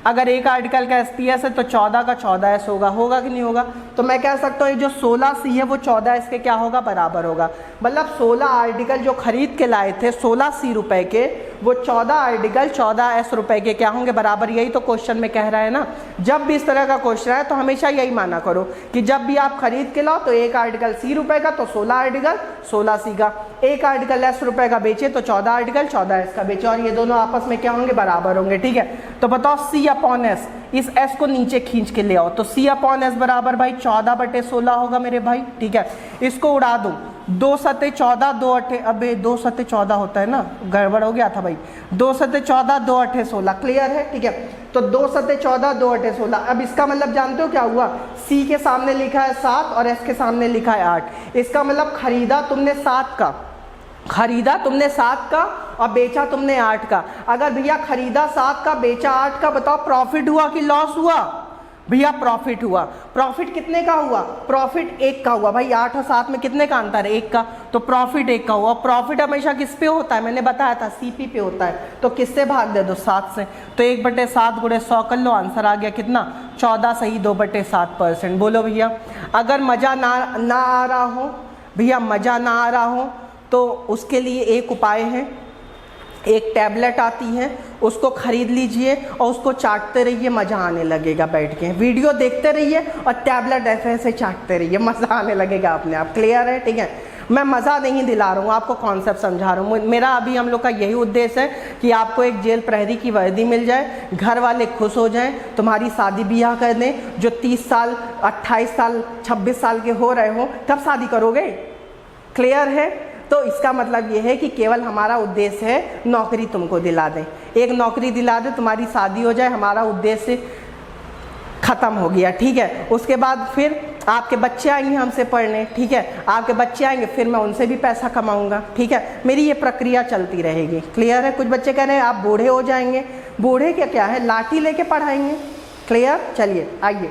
A: अगर एक आर्टिकल का SPS है तो 14 का 14S होगा कि नहीं होगा? तो मैं कह सकता हूँ ये जो 16C है वो 14S के क्या होगा? बराबर होगा। मतलब 16 आर्टिकल जो खरीद के लाए थे 16C रुपये के, वो 14 आर्टिकल 14S रुपये के क्या होंगे? बराबर। यही तो क्वेश्चन में कह रहा है ना। जब भी इस तरह का क्वेश्चन है तो हमेशा यही माना करो कि जब भी आप खरीद के लाओ तो एक आर्टिकल C रुपये का तो 16 आर्टिकल 16C का, एक आर्टिकल S रुपये का बेचे तो 14 आर्टिकल 14S का बेचे, और ये दोनों आपस में क्या होंगे? बराबर होंगे, ठीक है? तो बताओ C/S, इस S को नीचे खींच के ले आओ तो C/S बराबर भाई 14/16 होगा मेरे भाई, ठीक है? इसको उड़ा दो, 2 सते 14 2 अठे, अबे 2 सते 14 होता है ना, गड़बड़ हो गया था भाई। 2 सते 14 2 अठे 16, क्लियर है, ठीक है? तो 2 सते 14 2 अठे 16। अब इसका मतलब जानते हो क्या हुआ? C के सामने लिखा है 7 और S के सामने लिखा है 8। इसका मतलब खरीदा तुमने 7 का, खरीदा तुमने 7 का और बेचा तुमने 8 का। अगर भैया खरीदा 7 का बेचा 8 का, बताओ प्रॉफिट हुआ कि लॉस हुआ? भैया प्रॉफिट हुआ। प्रॉफिट कितने का हुआ? प्रॉफिट 1 का हुआ। भाई 8 और 7 में कितने का अंतर है? 1 का। तो प्रॉफिट 1 का हुआ। प्रॉफिट हमेशा किस पे होता है? मैंने बताया था CP पे होता है। तो किससे भाग दे दो? 7 से। तो 1/7 गुणे 100 कर लो, आंसर आ गया कितना? 14 सही 2/7%। बोलो भैया, अगर मजा ना आ रहा हो, भैया मजा ना आ रहा हो तो उसके लिए एक उपाय है, एक टैबलेट आती है, उसको खरीद लीजिए और उसको चाटते रहिए, मज़ा आने लगेगा। बैठ के वीडियो देखते रहिए और टैबलेट ऐसे ऐसे चाटते रहिए, मज़ा आने लगेगा अपने आप। क्लियर है? ठीक है? मैं मज़ा नहीं दिला रहा हूँ आपको, कॉन्सेप्ट समझा रहा हूँ। मेरा अभी हम लोग का यही उद्देश्य है कि आपको एक जेल प्रहरी की वर्दी मिल जाए, घर वाले खुश हो जाएं, तुम्हारी शादी ब्याह कर दें। जो 30 साल 28 साल 26 साल के हो रहे हो, कब शादी करोगे? क्लियर है? तो इसका मतलब ये है कि केवल हमारा उद्देश्य है नौकरी तुमको दिला दें, एक नौकरी दिला दे, तुम्हारी शादी हो जाए, हमारा उद्देश्य ख़त्म हो गया। ठीक है? उसके बाद फिर आपके बच्चे आएंगे हमसे पढ़ने, ठीक है? आपके बच्चे आएंगे, फिर मैं उनसे भी पैसा कमाऊंगा, ठीक है? मेरी ये प्रक्रिया चलती रहेगी। क्लियर है? कुछ बच्चे कह रहे हैं आप बूढ़े हो जाएंगे। बूढ़े क्या है, लाठी लेके पढ़ाएंगे। क्लियर? चलिए आइए,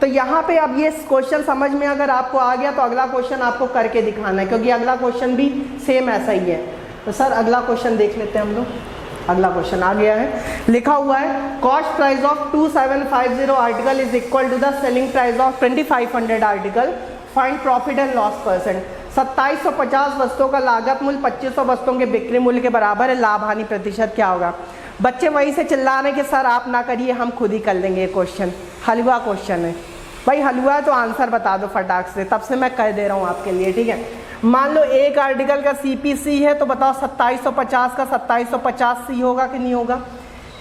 A: तो यहाँ पे अब ये क्वेश्चन समझ में अगर आपको आ गया तो अगला क्वेश्चन आपको करके दिखाना है, क्योंकि अगला क्वेश्चन भी सेम ऐसा ही है। तो सर अगला क्वेश्चन देख लेते हैं हम लोग। अगला क्वेश्चन आ गया है, लिखा हुआ है cost price of 2750 article is equal to the selling price of 2500 article, find profit and loss percent. 2750 वस्तुओं का लागत मूल्य 2500 वस्तुओं के बिक्री मूल्य के बराबर है, लाभ हानि प्रतिशत क्या होगा? बच्चे वहीं से चिल्ला रहे हैं कि सर आप ना करिए, हम खुद ही कर लेंगे। ये क्वेश्चन हलवा क्वेश्चन है भाई, हलवा है तो आंसर बता दो फटाक से, तब से मैं कह दे रहा हूँ आपके लिए। ठीक है? मान लो एक आर्टिकल का CPC है, तो बताओ 2750 का 2750C होगा कि नहीं होगा?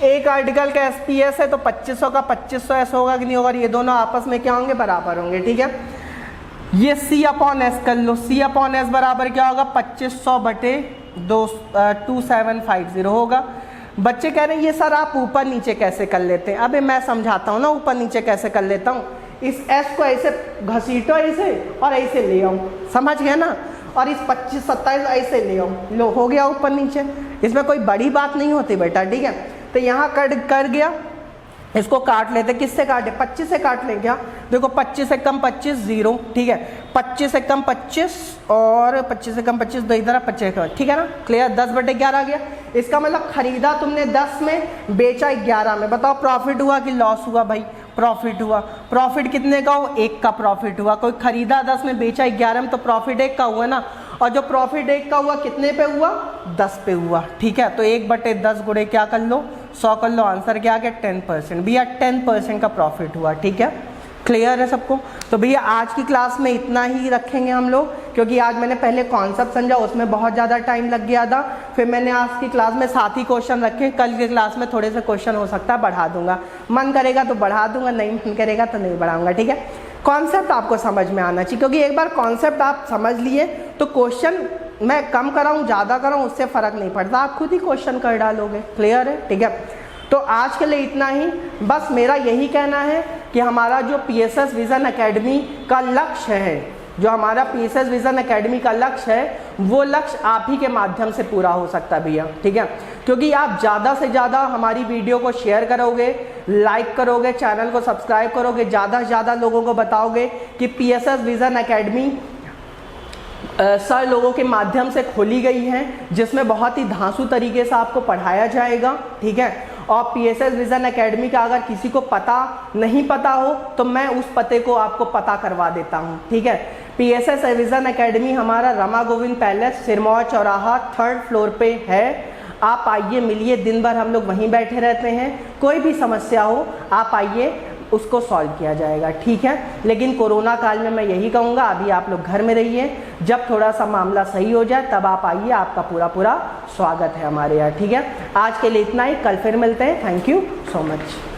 A: एक आर्टिकल का SPS है तो 2500 का 2500S होगा कि नहीं होगा? ये दोनों आपस में क्या होंगे? बराबर होंगे। ठीक है? ये C/S कर लो, C/S बराबर क्या होगा? 2500/2750 होगा। बच्चे कह रहे हैं ये सर आप ऊपर नीचे कैसे कर लेते हैं। अबे मैं समझाता हूँ ना ऊपर नीचे कैसे कर लेता हूँ। इस s को ऐसे घसीटो ऐसे और ऐसे ले आओ, समझ गए ना। और इस 25 27 ऐसे ले आओ, लो हो गया ऊपर नीचे। इसमें कोई बड़ी बात नहीं होती बेटा, ठीक है। तो यहाँ कर गया, इसको काट लेते। किससे काटे? 25 से काट लें क्या? देखो 25 से कम 25 0, ठीक है। 25 से कम 25 और 25 से कम 25 दो इधर 25 का, ठीक है ना। क्लियर? 10/11 आ गया। इसका मतलब खरीदा तुमने 10 में, बेचा 11 में। बताओ प्रॉफिट हुआ कि लॉस हुआ भाई? प्रॉफिट हुआ। प्रॉफिट कितने का हो? 1 का प्रॉफिट हुआ। कोई खरीदा 10 में, बेचा 11 में, तो प्रॉफिट 1 का हुआ ना। और जो प्रॉफिट 1 का हुआ कितने पे हुआ? 10 पे हुआ, ठीक है। तो 1/10 गुणे क्या कर लो? 100 कर लो। आंसर क्या आ गया? 10%। भैया 10% का प्रॉफिट हुआ, ठीक है। क्लियर है सबको? तो भैया आज की क्लास में इतना ही रखेंगे हम लोग, क्योंकि आज मैंने पहले कॉन्सेप्ट समझा, उसमें बहुत ज़्यादा टाइम लग गया था। फिर मैंने आज की क्लास में 7 ही क्वेश्चन रखे। कल की क्लास में थोड़े से क्वेश्चन हो सकता है बढ़ा दूंगा, मन करेगा तो बढ़ा दूंगा, नहीं मन करेगा तो नहीं बढ़ाऊंगा, ठीक है। कॉन्सेप्ट आपको समझ में आना चाहिए, क्योंकि एक बार कॉन्सेप्ट आप समझ लिए तो क्वेश्चन मैं कम कराऊँ ज़्यादा कराऊँ उससे फ़र्क नहीं पड़ता, आप खुद ही क्वेश्चन कर डालोगे। क्लियर है? ठीक है। तो आज के लिए इतना ही। बस मेरा यही कहना है कि हमारा जो PSS विज़न एकेडमी का लक्ष्य है, जो हमारा PSS विज़न एकेडमी का लक्ष्य है, वो लक्ष्य आप ही के माध्यम से पूरा हो सकता है भैया, ठीक है। क्योंकि आप ज़्यादा से ज़्यादा हमारी वीडियो को शेयर करोगे, लाइक करोगे, चैनल को सब्सक्राइब करोगे, ज़्यादा से ज़्यादा लोगों को बताओगे कि PSS विज़न एकेडमी सर लोगों के माध्यम से खोली गई है, जिसमें बहुत ही धांसू तरीके से आपको पढ़ाया जाएगा, ठीक है। और PSS विज़न एकेडमी का अगर किसी को नहीं पता हो तो मैं उस पते को आपको पता करवा देता हूँ, ठीक है। PSS विज़न एकेडमी हमारा रमा गोविंद पैलेस, सिरमौर चौराहा, 3rd फ्लोर पे है। आप आइए, मिलिए, दिन भर हम लोग वहीं बैठे रहते हैं। कोई भी समस्या हो आप आइए, उसको सॉल्व किया जाएगा, ठीक है। लेकिन कोरोना काल में मैं यही कहूँगा, अभी आप लोग घर में रहिए, जब थोड़ा सा मामला सही हो जाए तब आप आइए, आपका पूरा स्वागत है हमारे यहाँ, ठीक है। आज के लिए इतना ही, कल फिर मिलते हैं। Thank you so much.